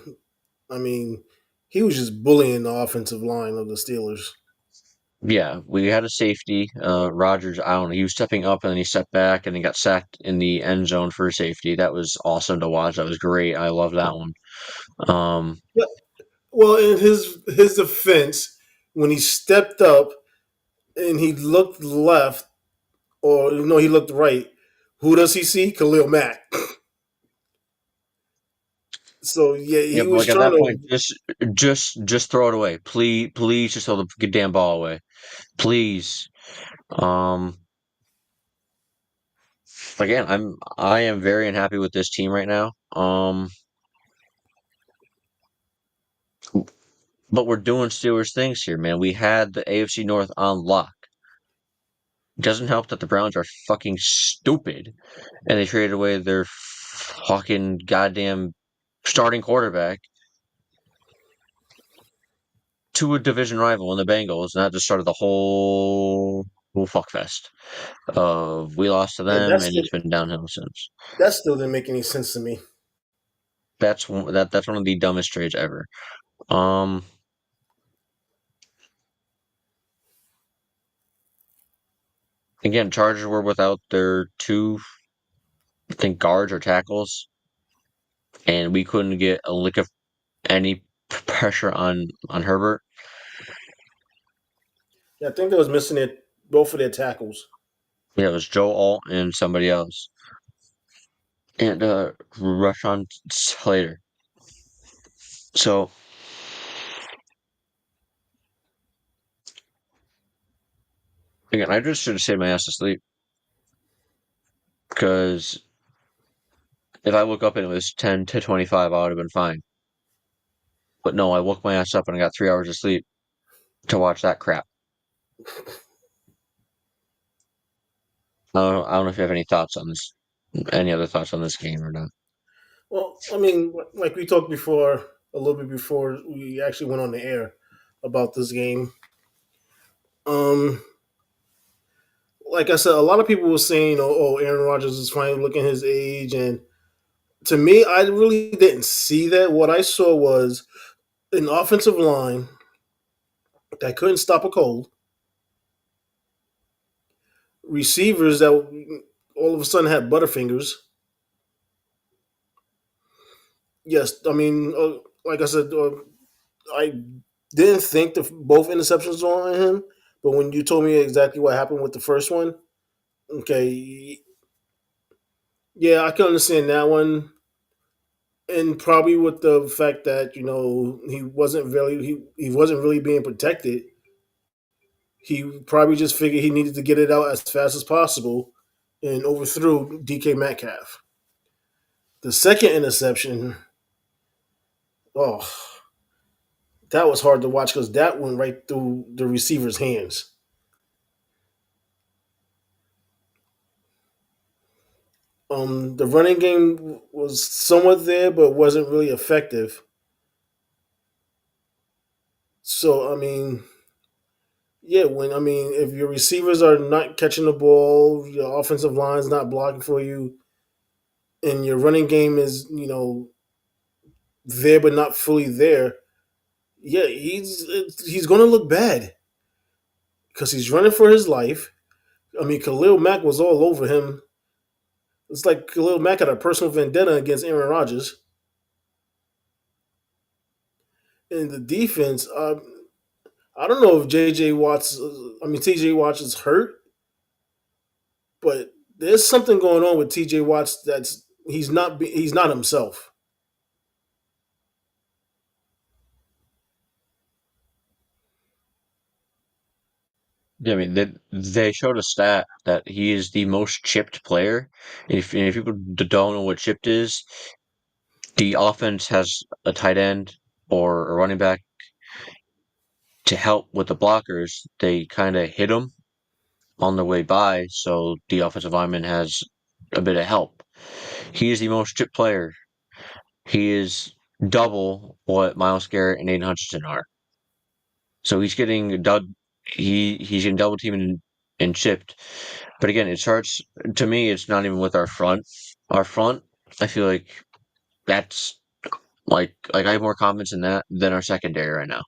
I mean, he was just bullying the offensive line of the Steelers. yeah, we had a safety. Rodgers, I don't know, he was stepping up and then he stepped back and he got sacked in the end zone for a safety. That was awesome to watch. That was great. I love that one. Um, Yeah. Well, in his defense, when he stepped up and he looked left, or no, he looked right. Who does he see? Khalil Mack. So yeah, yeah, he but was like at trying that to. point, just throw it away. Please, just throw the damn ball away. Please. Um, Again, I am very unhappy with this team right now. But we're doing Steelers things here, man. We had the AFC North on lock. It doesn't help that the Browns are fucking stupid and they traded away their fucking goddamn starting quarterback to a division rival in the Bengals, and that just started the whole fuckfest of we lost to Yeah, them, and it's been downhill since. that still didn't make any sense to me. That's one of the dumbest trades ever. Um, Again, Chargers were without their two, I think, guards or tackles, and we couldn't get a lick of any pressure on Herbert. Yeah, I think they was missing both of their tackles. Yeah, it was Joe Alt and somebody else, and Rashawn Slater. So again, I just should have saved my ass to sleep because if I woke up and it was 10 to 25, I would have been fine. But no, I woke my ass up and I got 3 hours of sleep to watch that crap. I don't know if you have any thoughts on this, any other thoughts on this game or not. Well, I mean, like we talked before, a little bit before we actually went on the air about this game. Um, like I said, a lot of people were saying, "Oh, Aaron Rodgers is finally looking his age," and to me, I really didn't see that. What I saw was an offensive line that couldn't stop a cold, receivers that all of a sudden had butterfingers. Yes, I mean, like I said, I didn't think both interceptions were on him, but when you told me exactly what happened with the first one, okay, yeah, I can understand that one, and probably with the fact that he wasn't really being protected. He probably just figured he needed to get it out as fast as possible, and overthrew DK Metcalf. The second interception, oh, that was hard to watch because that went right through the receiver's hands. The running game was somewhat there, but wasn't really effective. So I mean, yeah, if your receivers are not catching the ball, your offensive line's not blocking for you, and your running game is there but not fully there, yeah, he's going to look bad because he's running for his life. I mean, Khalil Mack was all over him. It's like Khalil Mack had a personal vendetta against Aaron Rodgers. And the defense, I don't know if JJ Watts, TJ Watts is hurt, but there's something going on with TJ Watts that's he's not himself. Yeah, I mean, they showed a stat that he is the most chipped player. If people don't know what chipped is, the offense has a tight end or a running back to help with the blockers. They kind of hit him on their way by, so the offensive lineman has a bit of help. He is the most chipped player. He is double what Miles Garrett and Aiden Hutchinson are. So he's getting he's getting double teamed and chipped. But again, it starts to me. It's not even with our front. Our front, I feel like that's like I have more confidence in that than our secondary right now.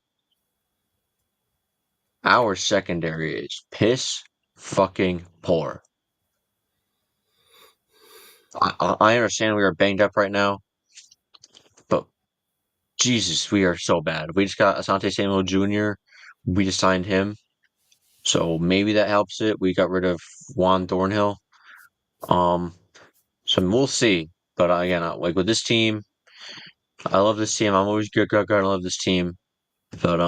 Our secondary is piss fucking poor. I understand we are banged up right now, but Jesus, we are so bad. We just got Asante Samuel Jr. We just signed him, so maybe that helps it. We got rid of Juan Thornhill. Um, so we'll see. But again, like with this team, I love this team. I'm always gonna love this team. But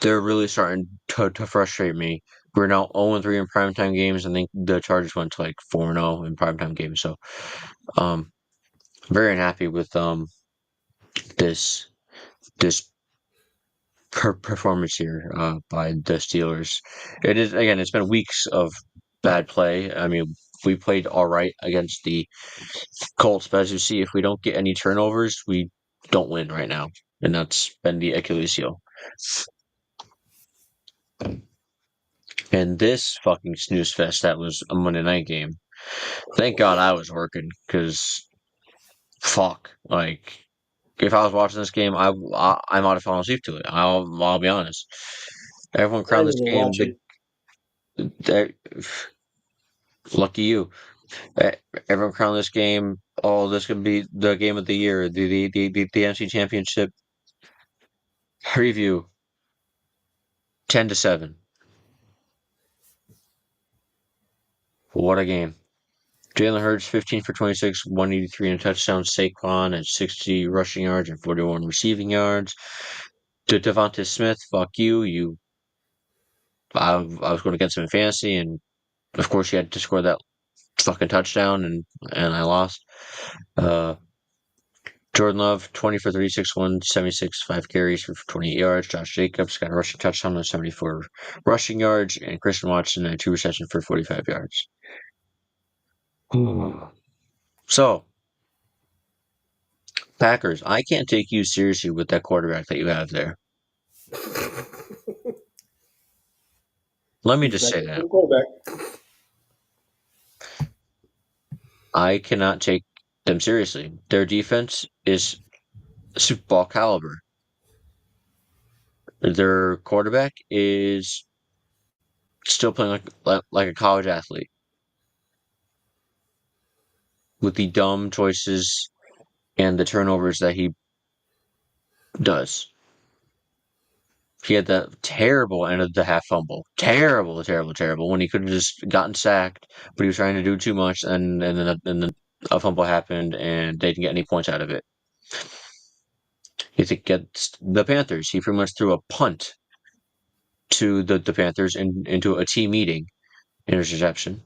they're really starting to frustrate me. We're now 0-3 in primetime games. I think the Chargers went to like 4-0 in primetime games. So um very unhappy with this this performance here by the Steelers. It is again. It's been weeks of bad play. I mean, we played all right against the Colts, but as you see, if we don't get any turnovers, we don't win right now, and that's been the Achilles heel. And this fucking snooze fest that was a Monday night game. Thank God I was working, because fuck, like if I was watching this game, I might have fallen asleep to it. I'll be honest. Everyone I crowned didn't this even game watch it. the lucky you. Eh, Everyone crowned this game. Oh, this could be the game of the year. The NFC Championship preview. 10-7. What a game. Jalen Hurts, 15 for 26, 183 and a touchdown. Saquon at 60 rushing yards and 41 receiving yards. Devonta Smith, fuck you. I was going against him in fantasy, and of course he had to score that fucking touchdown, and I lost. Uh, Jordan Love, 20 for 36, 176, 5 carries for 28 yards. Josh Jacobs got a rushing touchdown on 74 rushing yards, and Christian Watson had 2 receptions for 45 yards. So, Packers, I can't take you seriously with that quarterback that you have there. Let me He's just back say to that. the quarterback. I cannot take them seriously. Their defense is Super Bowl caliber. Their quarterback is still playing like a college athlete with the dumb choices and the turnovers that he does. He had that terrible end of the half fumble. Terrible, terrible, terrible. When he could have just gotten sacked, but he was trying to do too much, and then a fumble happened, and they didn't get any points out of it. He against the Panthers, he pretty much threw a punt to the Panthers into a team meeting interception.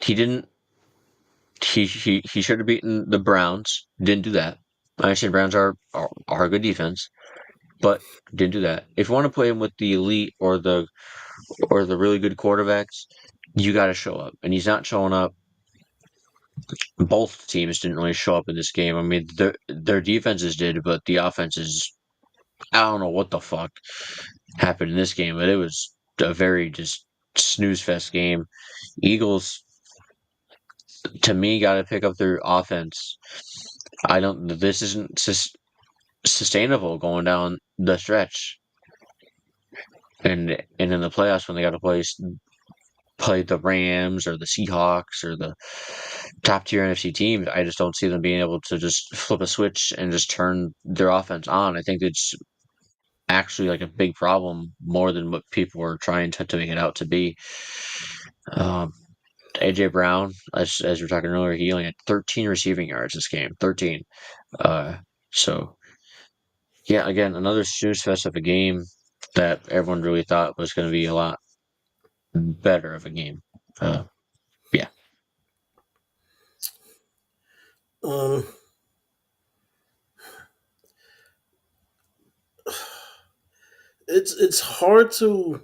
He didn't. He should have beaten the Browns. Didn't do that. I understand Browns are a good defense, but didn't do that. If you want to play him with the elite or the really good quarterbacks, you got to show up, and he's not showing up. Both teams didn't really show up in this game. I mean, their defenses did, but the offenses, I don't know what the fuck happened in this game, but it was a very just snooze fest game. Eagles, to me, got to pick up their offense. I don't. This isn't sustainable going down the stretch, and in the playoffs when they got to play the Rams or the Seahawks or the top tier NFC teams, I just don't see them being able to just flip a switch and just turn their offense on. I think it's actually like a big problem more than what people are trying to make it out to be. Um, AJ Brown, as we were talking earlier, he only had 13 receiving yards this game. 13. Uh, so yeah, again, another snooze fest of a game that everyone really thought was going to be a lot better of a game. Yeah. Um, it's hard to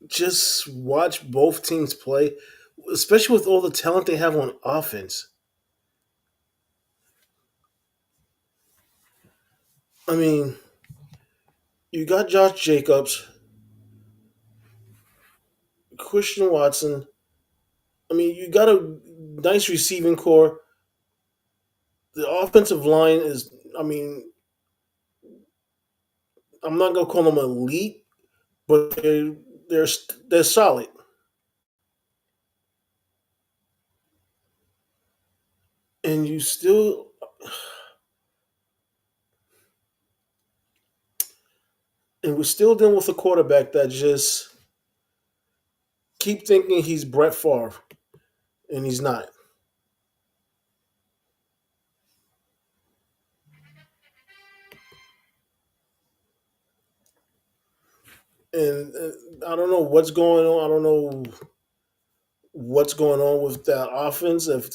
just watch both teams play, especially with all the talent they have on offense. I mean, you got Josh Jacobs, Christian Watson. I mean, you got a nice receiving core. The offensive line is, I mean, I'm not gonna call them elite, but they're they're solid. And you still, and we're still dealing with a quarterback that just keep thinking he's Brett Favre, and he's not. And I don't know what's going on. I don't know what's going on with that offense. If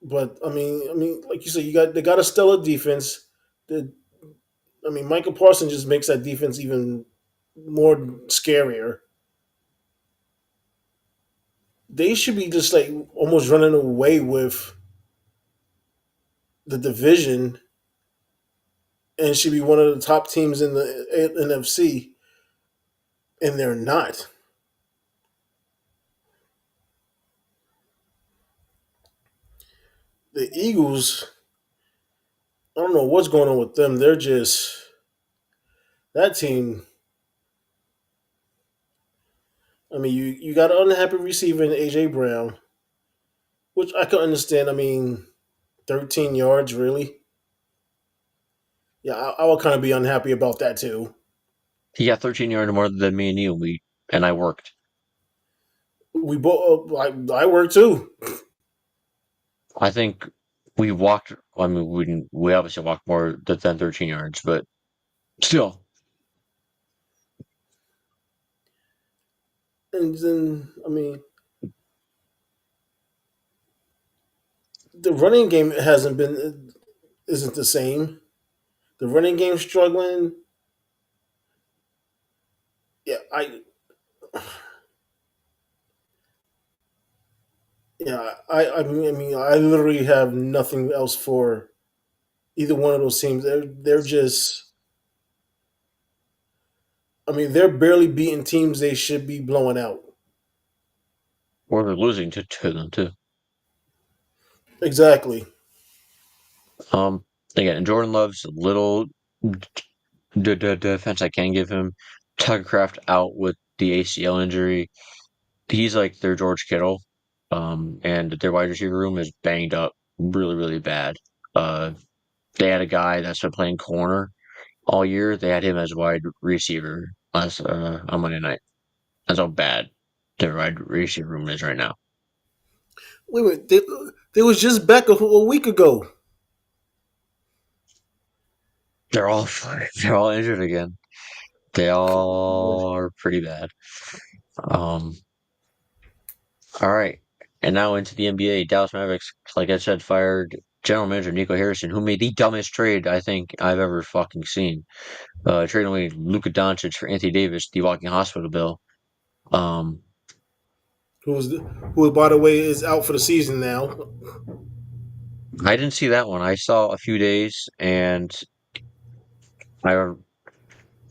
But like you said, they got a stellar defense. The, Michael Parsons just makes that defense even more scarier. They should be just like almost running away with the division and should be one of the top teams in the NFC, and they're not. The Eagles, I don't know what's going on with them. They're just that team. You got an unhappy receiver in AJ Brown, which I can understand. 13 yards, really. Yeah, I would kind of be unhappy about that too. He got 13 yards more than me and you. And I worked. We both, I work too. I think we walked. I mean, we obviously walked more than 13 yards, but still, And then, the running game isn't the same. The running game struggling. Yeah, I literally have nothing else for either one of those teams. They're just. They're barely beating teams they should be blowing out. or they're losing to them too. Exactly. Um, Again, Jordan Love's a little defense I can give him. Tucker out with the ACL injury. He's like their George Kittle. And their wide receiver room is banged up really, really bad. Uh, they had a guy that's been playing corner all year. They had him as wide receiver last on Monday night. That's how bad their wide receiver room is right now. Wait a minute. They was just back a week ago. They're all they're all injured again. They all are pretty bad. Um, all right. And now into the NBA. Dallas Mavericks, like I said, fired general manager Nico Harrison, who made the dumbest trade I think I've ever fucking seen. Trading away Luka Doncic for Anthony Davis, the walking hospital bill. Um, Who, by the way, is out for the season now. I didn't see that one. I saw a few days, and I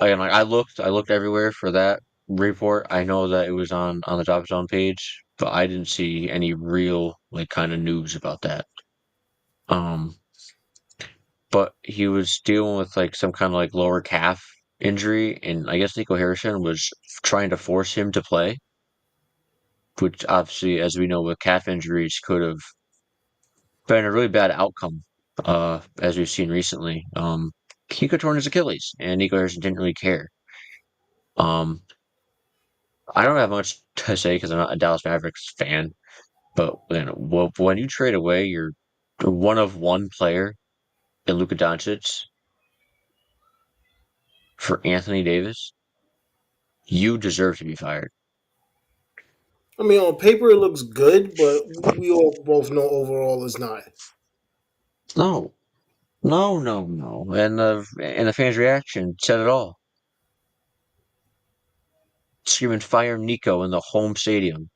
again, like I looked everywhere for that report. I know that it was on the Top Zone page, but I didn't see any real like kind of news about that. Um, but he was dealing with like some kind of like lower calf injury, and I guess Nico Harrison was trying to force him to play, which obviously, as we know, with calf injuries could have been a really bad outcome, as we've seen recently. He could torn his Achilles, and Nico Harrison didn't really care. Um, I don't have much to say because I'm not a Dallas Mavericks fan, but when you trade away your one of one player in Luka Doncic for Anthony Davis, you deserve to be fired. On paper it looks good, but we all both know overall it's not. No, no. And the fans' reaction said it all. Screaming "Fire Nico" in the home stadium.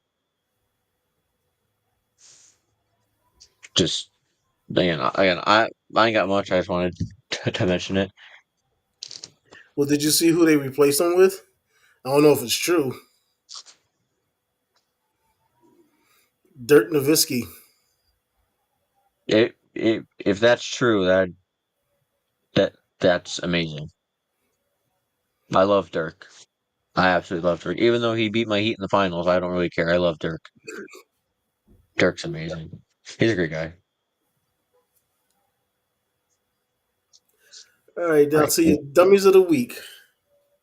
Just again, I ain't got much. I just wanted to mention it. Well, did you see who they replaced him with? I don't know if it's true. Dirk Nowitzki. If that's true, that's amazing. I love Dirk. I absolutely love Dirk. Even though he beat my Heat in the finals, I don't really care. I love Dirk. Dirk's amazing. He's a great guy. All right, All now right. to your dummies of the week.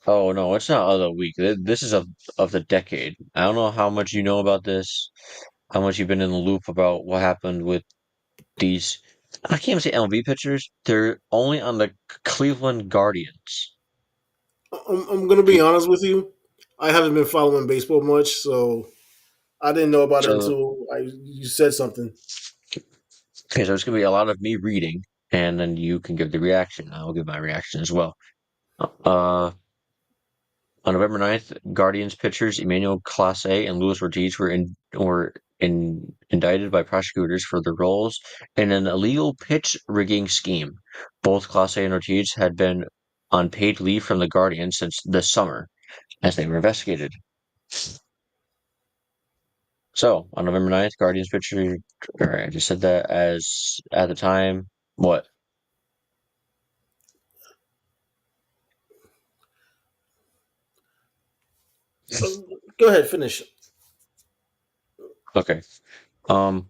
Oh no, it's not of the week. This is of the decade. I don't know how much you know about this, how much you've been in the loop about what happened with these. I can't even say MLB pitchers. They're only on the Cleveland Guardians. I'm gonna be honest with you. I haven't been following baseball much, so I didn't know about it So until you said something. Okay, so it's going to be a lot of me reading, and then you can give the reaction. I'll give my reaction as well. On November 9th, Guardians pitchers Emmanuel Clase and Luis Ortiz were indicted by prosecutors for their roles in an illegal pitch rigging scheme. Both Clase and Ortiz had been on paid leave from the Guardians since this summer as they were investigated. So, on November 9th, Guardians pitcher, all right, I just said that as at the time, what? Go ahead, finish. Okay. Um,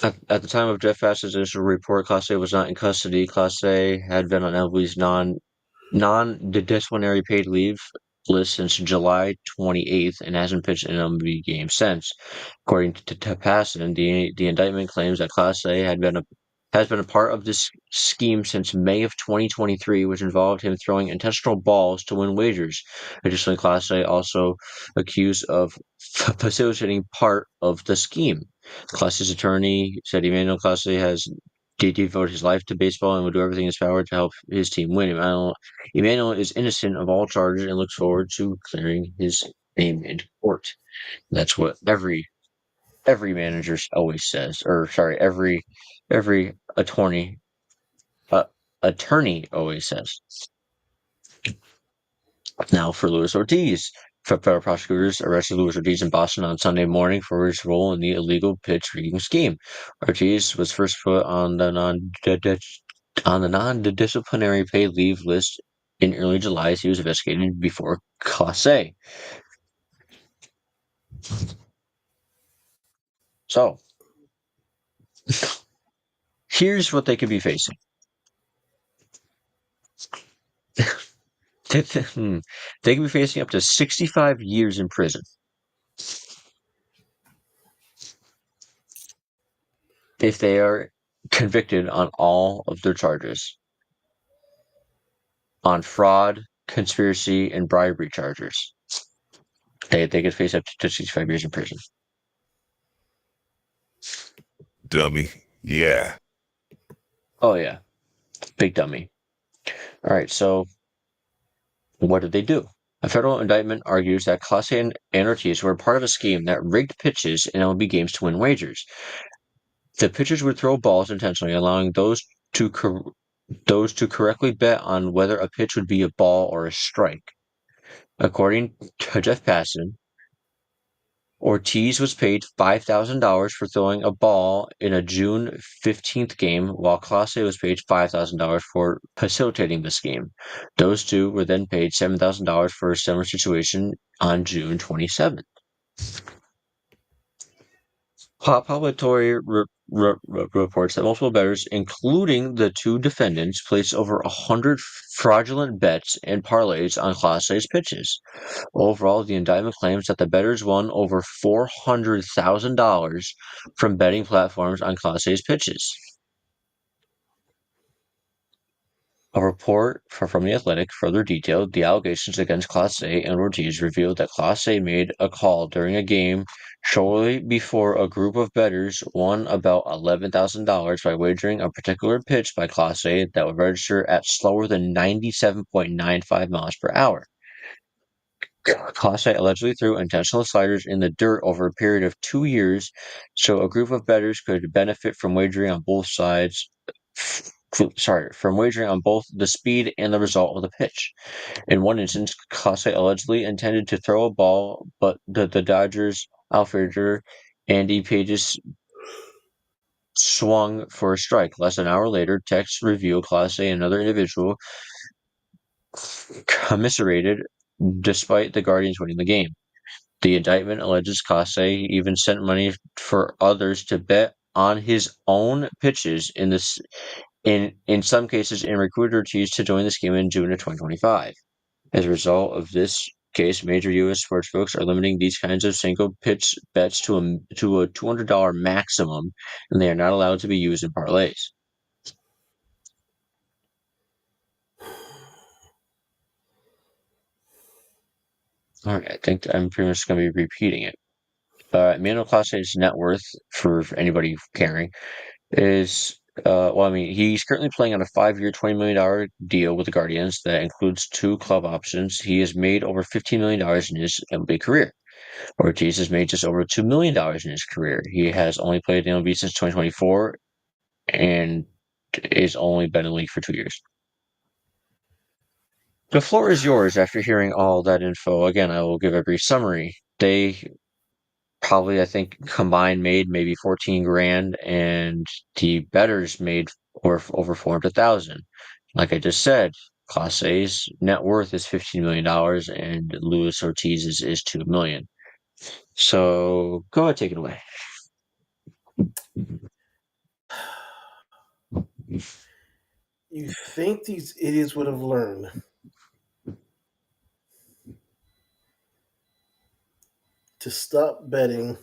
at the time of Jeff Passan's initial report, Clase was not in custody. Clase had been on MLB's non-disciplinary paid leave list since July 28th and hasn't pitched an MLB game since. According to Passan, the indictment claims that Clase has been a part of this scheme since May of 2023, which involved him throwing intentional balls to win wagers. Additionally, Clase also accused of facilitating part of the scheme. Clase's attorney said Emmanuel Clase has devoted his life to baseball and will do everything in his power to help his team win. Emmanuel is innocent of all charges and looks forward to clearing his name in court. That's what every manager always says, or sorry, every attorney always says. Now for Luis Ortiz. Federal prosecutors arrested Luis Ortiz in Boston on Sunday morning for his role in the illegal pitch rigging scheme. Ortiz was first put on the non-disciplinary paid leave list in early July as he was investigated before Clase. So, here's what they could be facing. They could be facing up to 65 years in prison if they are convicted on all of their charges. On fraud, conspiracy, and bribery charges. They could face up to 65 years in prison. Dummy. Yeah. Oh, yeah. Big dummy. All right, so what did they do? A federal indictment argues that Clase and Ortiz were part of a scheme that rigged pitches in MLB games to win wagers. The pitchers would throw balls intentionally, allowing those to correctly bet on whether a pitch would be a ball or a strike. According to Jeff Passan, Ortiz was paid $5,000 for throwing a ball in a June 15th game, while Clase was paid $5,000 for facilitating this game. Those two were then paid $7,000 for a similar situation on June 27th. Publicatory reports that multiple bettors, including the two defendants, placed over 100 fraudulent bets and parlays on Clase's pitches. Overall, the indictment claims that the bettors won over $400,000 from betting platforms on Clase's pitches. A report from The Athletic further detailed the allegations against Clase and Ortiz revealed that Clase made a call during a game shortly before a group of bettors won about $11,000 by wagering a particular pitch by Clase that would register at slower than 97.95 miles per hour. Clase allegedly threw intentional sliders in the dirt over a period of 2 years so a group of bettors could benefit from wagering on both sides. From wagering on both the speed and the result of the pitch. In one instance, Clase allegedly intended to throw a ball, but the Dodgers outfielder Andy Pages swung for a strike. Less than an hour later, texts reveal Clase and another individual commiserated despite the Guardians winning the game. The indictment alleges Clase even sent money for others to bet on his own pitches in some cases and recruited Ortiz to join the scheme in June of 2025. As a result of this case, major U.S. sportsbooks are limiting these kinds of single pitch bets to a $200 maximum, and they are not allowed to be used in parlays. All right, I think I'm pretty much going to be repeating it. Emmanuel Clase's net worth, for anybody caring, is he's currently playing on a 5-year, $20 million deal with the Guardians that includes 2 club options. He has made over $15 million in his MLB career. Ortiz has made just over $2 million in his career. He has only played in MLB since 2024 and is only been in the league for 2 years. The floor is yours after hearing all that info. Again, I will give a brief summary. They probably, I think, combined made maybe 14 grand, and the bettors made over 400,000. Like I just said, Class A's net worth is $15 million, and Luis Ortiz's is 2 million. So go ahead, take it away. You think these idiots would have learned to stop betting?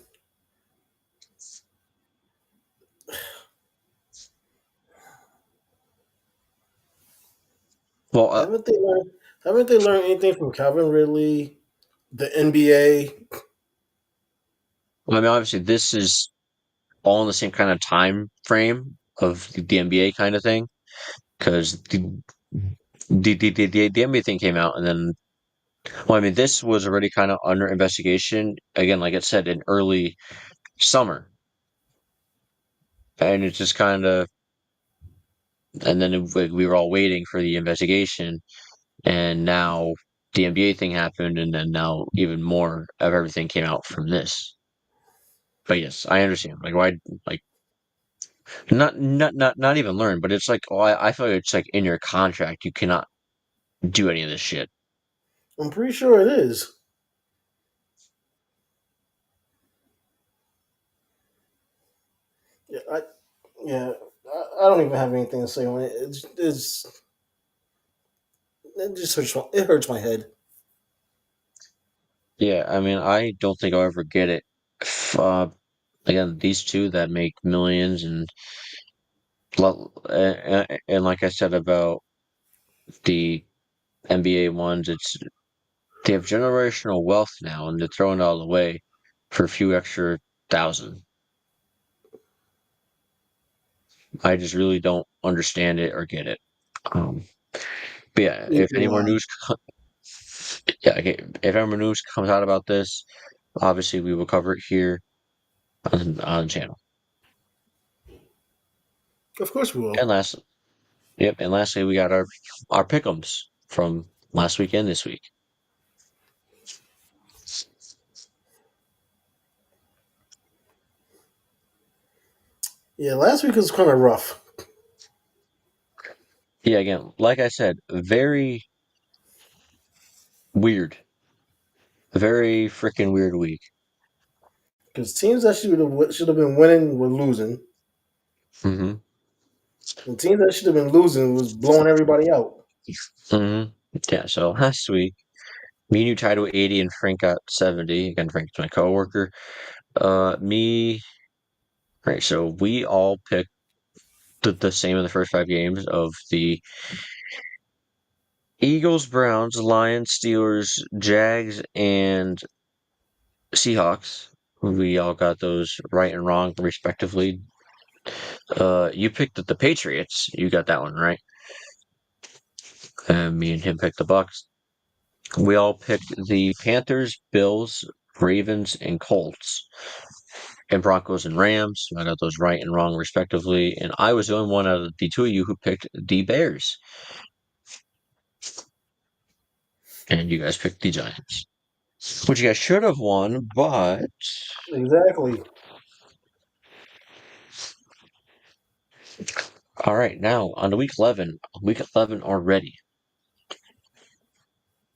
Well, Haven't they learned anything from Calvin Ridley, the NBA? obviously, this is all in the same kind of time frame of the NBA kind of thing, because the NBA thing came out, and then, this was already kind of under investigation. Again, like I said, in early summer, and it's just kind of, and then we were all waiting for the investigation, and now the NBA thing happened, and then now even more of everything came out from this. But yes, I understand. Like, why? Like, not even learn, but it's like, I feel like it's like in your contract, you cannot do any of this shit. I'm pretty sure it is. Yeah, I don't even have anything to say on it. It just hurts my head. Yeah, I don't think I'll ever get it. Again, these two that make millions, and like I said about the NBA ones, they have generational wealth now, and they're throwing it all away for a few extra thousand. I just really don't understand it or get it. But yeah, Neither do I. okay, if any more news comes out about this, obviously we will cover it here on the channel. Of course we will. And lastly, we got our pick'ems from last week and this week. Yeah, last week was kind of rough Yeah, again, like I said, very weird, very freaking weird week. because teams that should have been winning were losing, hmm and teams that should have been losing was blowing everybody out. hmm Yeah. So last week, me and you tied with 80, and Frank got 70. Again, Frank's my coworker. Me. Right. So we all picked the same in the first 5 games of the Eagles, Browns, Lions, Steelers, Jags, and Seahawks. We all got those right and wrong, respectively. You picked the Patriots. You got that one right. And me and him picked the Bucks. We all picked the Panthers, Bills, Ravens, and Colts. And Broncos and Rams. I got those right and wrong, respectively. And I was the only one out of the two of you who picked the Bears. And you guys picked the Giants. Which you guys should have won, but Exactly. all right, now on to week 11. Week 11 already.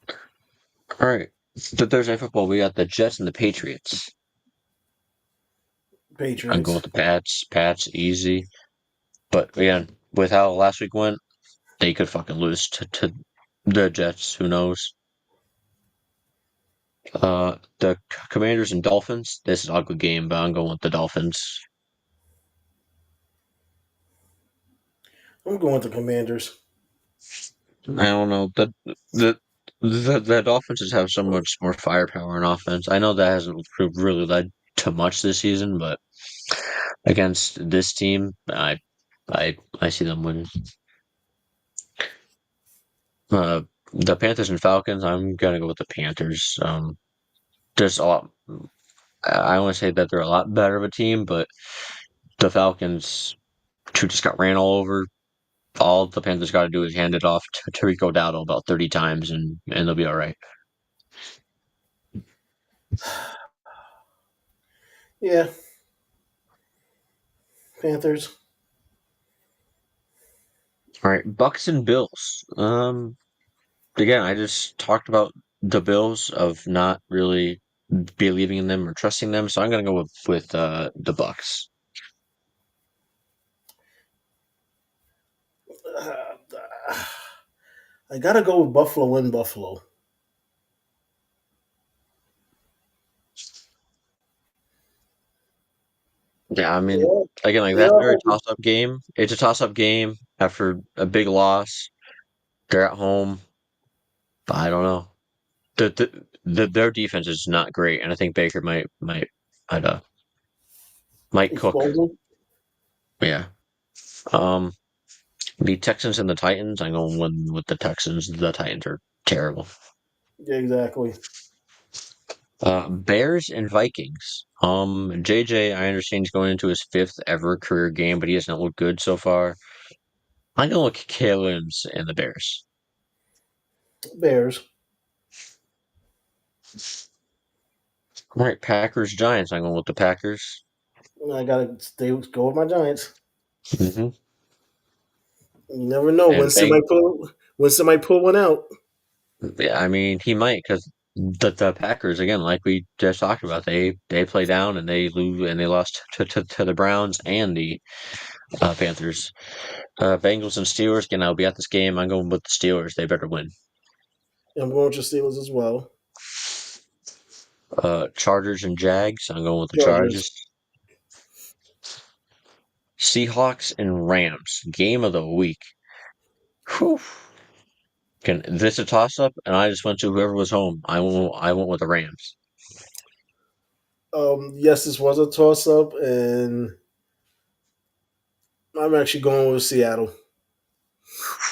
All right, the Thursday football, we got the Jets and the Patriots. I'm going Patriots. with the Pats. Pats, easy. But again, with how last week went, they could fucking lose to the Jets. Who knows? The Commanders and Dolphins. This is an ugly game, but I'm going with the Dolphins. I'm going with the Commanders. I don't know. The Dolphins just have so much more firepower in offense. I know that hasn't really led too much this season, but against this team, I see them winning. The Panthers and Falcons, I'm gonna go with the Panthers. There's a lot. I want to say that they're a lot better of a team, but the Falcons just got ran all over. All the Panthers got to do is hand it off to Rico Dowdle about 30 times, and they'll be all right. Yeah. Panthers. All right, Bucks and Bills. Again, I just talked about the Bills of not really believing in them or trusting them, so I'm gonna go with the Bucks. I gotta go with Buffalo in Buffalo. Yeah, I mean, Yeah, again, like they that, are they're a hoping. toss-up game. It's a toss-up game after a big loss. They're at home. I don't know. Their defense is not great, and I think Baker might uh might cook. Exposure. Yeah. Um, the Texans and the Titans. I'm going with the Texans. The Titans are terrible. Yeah, exactly. Bears and Vikings. JJ, I understand he's going into his 5th ever career game, but he has not looked good so far. I'm going with Caleb Williams and the Bears. Bears. All right, Packers Giants. I'm going with the Packers. I gotta go with my Giants. hmm You never know when And Bang. somebody pull one out. Yeah, I mean, he might because the Packers again, like we just talked about, they play down and they lose and they lost to the Browns and the Panthers. Bengals and Steelers. Again, I'll be at this game. I'm going with the Steelers. They better win. I'm going with your Steelers as well. Chargers and Jags. I'm going with the Chargers. Chargers. Seahawks and Rams. Game of the week. Whew. This a toss up, and I just went to whoever was home. I went with the Rams. Yes, this was a toss up, and I'm actually going with Seattle.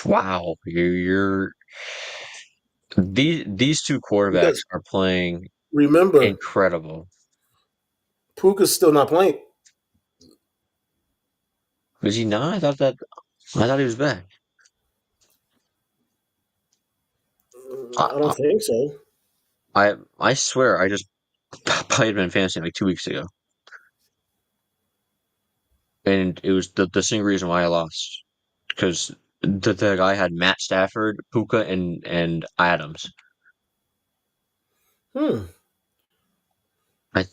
Wow, these two quarterbacks Because are playing remember, incredible. Puka's still not playing. Was he not? I thought he was back. I I don't think so. I swear I just played him in fantasy like 2 weeks ago, and it was the single reason why I lost because the guy had Matt Stafford, Puka, and Adams. Hmm. I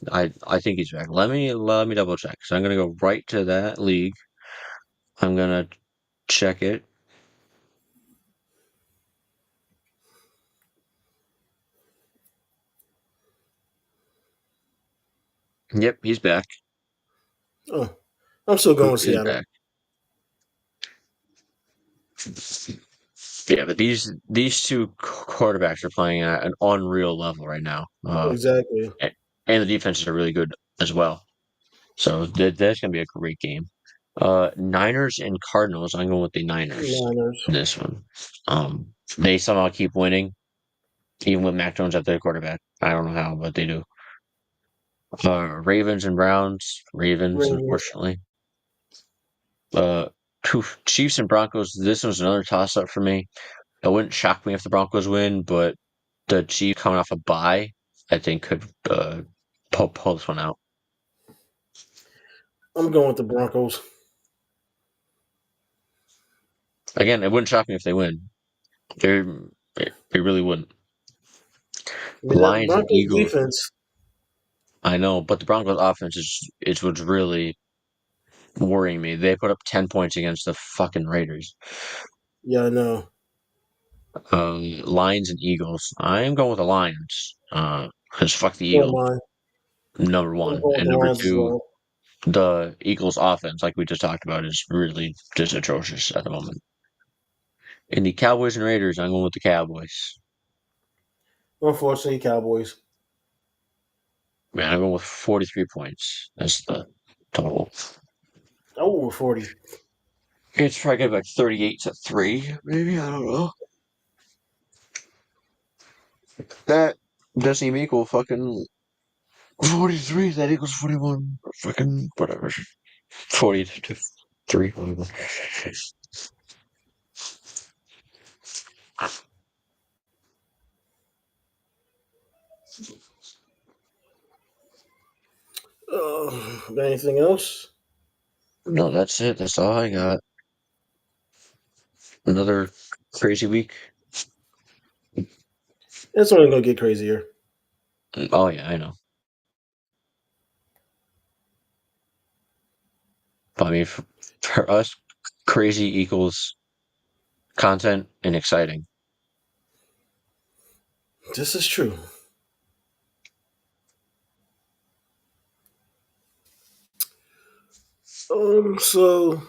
think he's back. Let me double check. So I'm gonna go right to that league. I'm gonna check it. Yep, he's back. Oh, I'm still going with Puka is Seattle. back. Yeah, but these two quarterbacks are playing at an unreal level right now. Exactly. And the defenses are really good as well. So that's gonna be a great game. Niners and Cardinals. I'm going with the Niners. Niners. This one. They somehow keep winning, even with Mac Jones at their quarterback. I don't know how, but they do. Ravens and Browns. Ravens, Ravens. unfortunately. Uh, Chiefs and Broncos. This one's another toss-up for me. It wouldn't shock me if the Broncos win, but the Chiefs coming off a bye, I think could pull this one out. I'm going with the Broncos. Again, it wouldn't shock me if they win. They they really wouldn't. I mean, that Lions and Broncos Eagles. defense. I know, but the Broncos offense is what's really worrying me. They put up 10 points against the fucking Raiders. Yeah, I know. Lions and Eagles. I am going with the Lions. Because fuck the So am Eagles, I. number I'm one. going with And the number Lions as two, well. the Eagles offense, like we just talked about, is really just atrocious at the moment. In the Cowboys and Raiders, I'm going with the Cowboys. Unfortunately, Cowboys. Man, I'm going with 43 points. That's the total. Oh, 40. It's probably gonna be like 38-3, maybe. I don't know. That doesn't even equal fucking 43. That equals 41. Fucking whatever. 40-3. Whatever. Anything else? No, that's it. That's all I got. Another crazy week. It's only gonna get crazier. Oh yeah, I know. But I mean, for us, crazy equals content and exciting. This is true. So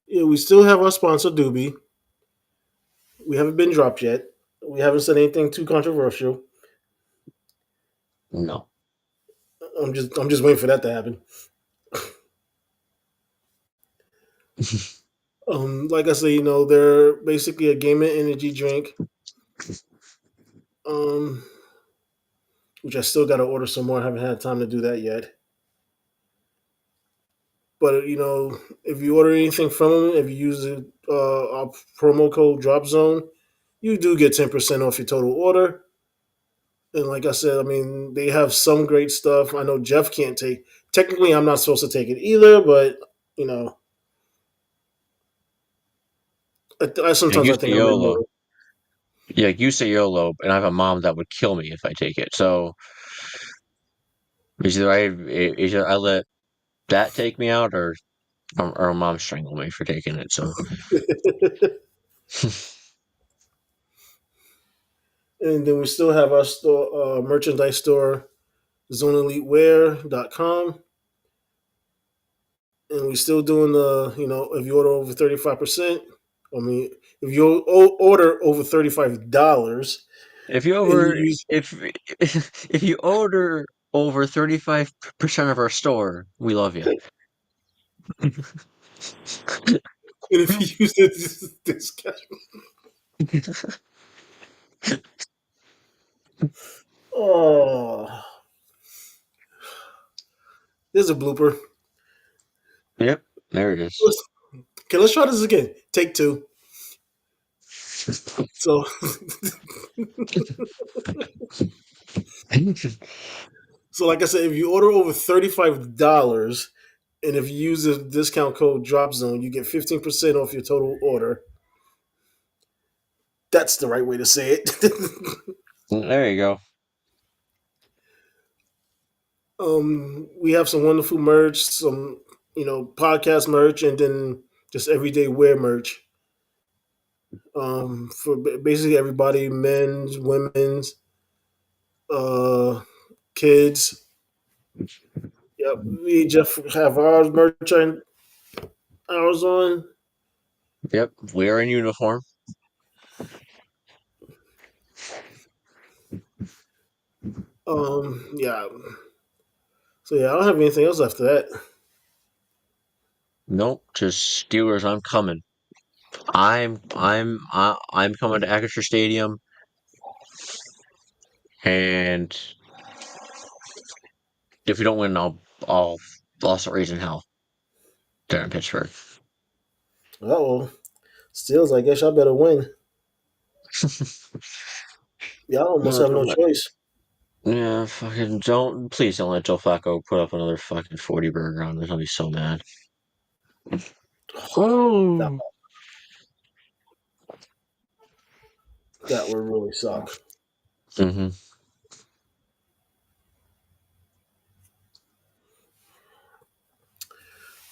yeah, we still have our sponsor, Doobie. We haven't been dropped yet. We haven't said anything too controversial. No. I'm just waiting for that to happen. Like I say, they're basically a gaming energy drink. Um, which I still got to order some more. I haven't had time to do that yet. But if you order anything from them, if you use our promo code Drop Zone, you do get 10% off your total order. And like I said, I mean, they have some great stuff. I know Jeff can't take. Technically, I'm not supposed to take it either, but you know, Like sometimes you I say think I'm in YOLO. the. Yeah, like you say YOLO, and I have a mom that would kill me if I take it. So either I let that take me out, or mom strangle me for taking it. So And then we still have our store, merchandise store, zoneelitewear.com. And we still doing if you order over 35%, I mean, if you order over $35 if you and you over use, if if you order over 35% of our store, we love you. and if you use the discount, oh, there's a blooper. Yep, there it is. Okay, let's try this again. Take two. So, so like I said, if you order over $35, and if you use the discount code Drop Zone, you get 15% off your total order. That's the right way to say it. There you go. We have some wonderful merch, some podcast merch, and then just everyday wear merch. For basically everybody, men's, women's, uh, kids. Yep, we just have our merch and ours on. Yep, we are in uniform. Yeah. So yeah, I don't have anything else after that. Nope, just Steelers. I'm coming. I'm coming to Acrisure Stadium, and if we don't win, I'll also raising hell there in Pittsburgh. Oh, Steelers. I guess y'all better win. Y'all almost No, have no don't let. choice. Yeah, fucking don't. Please don't let Joe Flacco put up another fucking 40 burger on this. I'll be so mad. That Oh. that would really suck. Mm-hmm.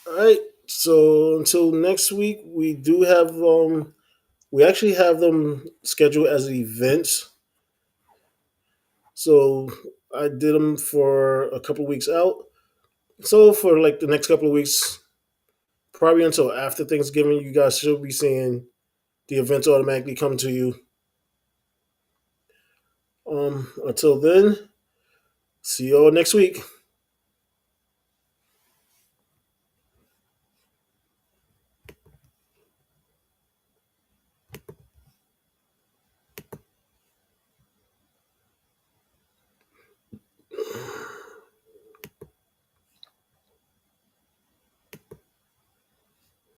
All right. So until next week, we actually have them scheduled as events. So I did them for a couple weeks out. So for like the next couple of weeks, probably until after Thanksgiving, you guys should be seeing the events automatically come to you. Until then, See you all next week.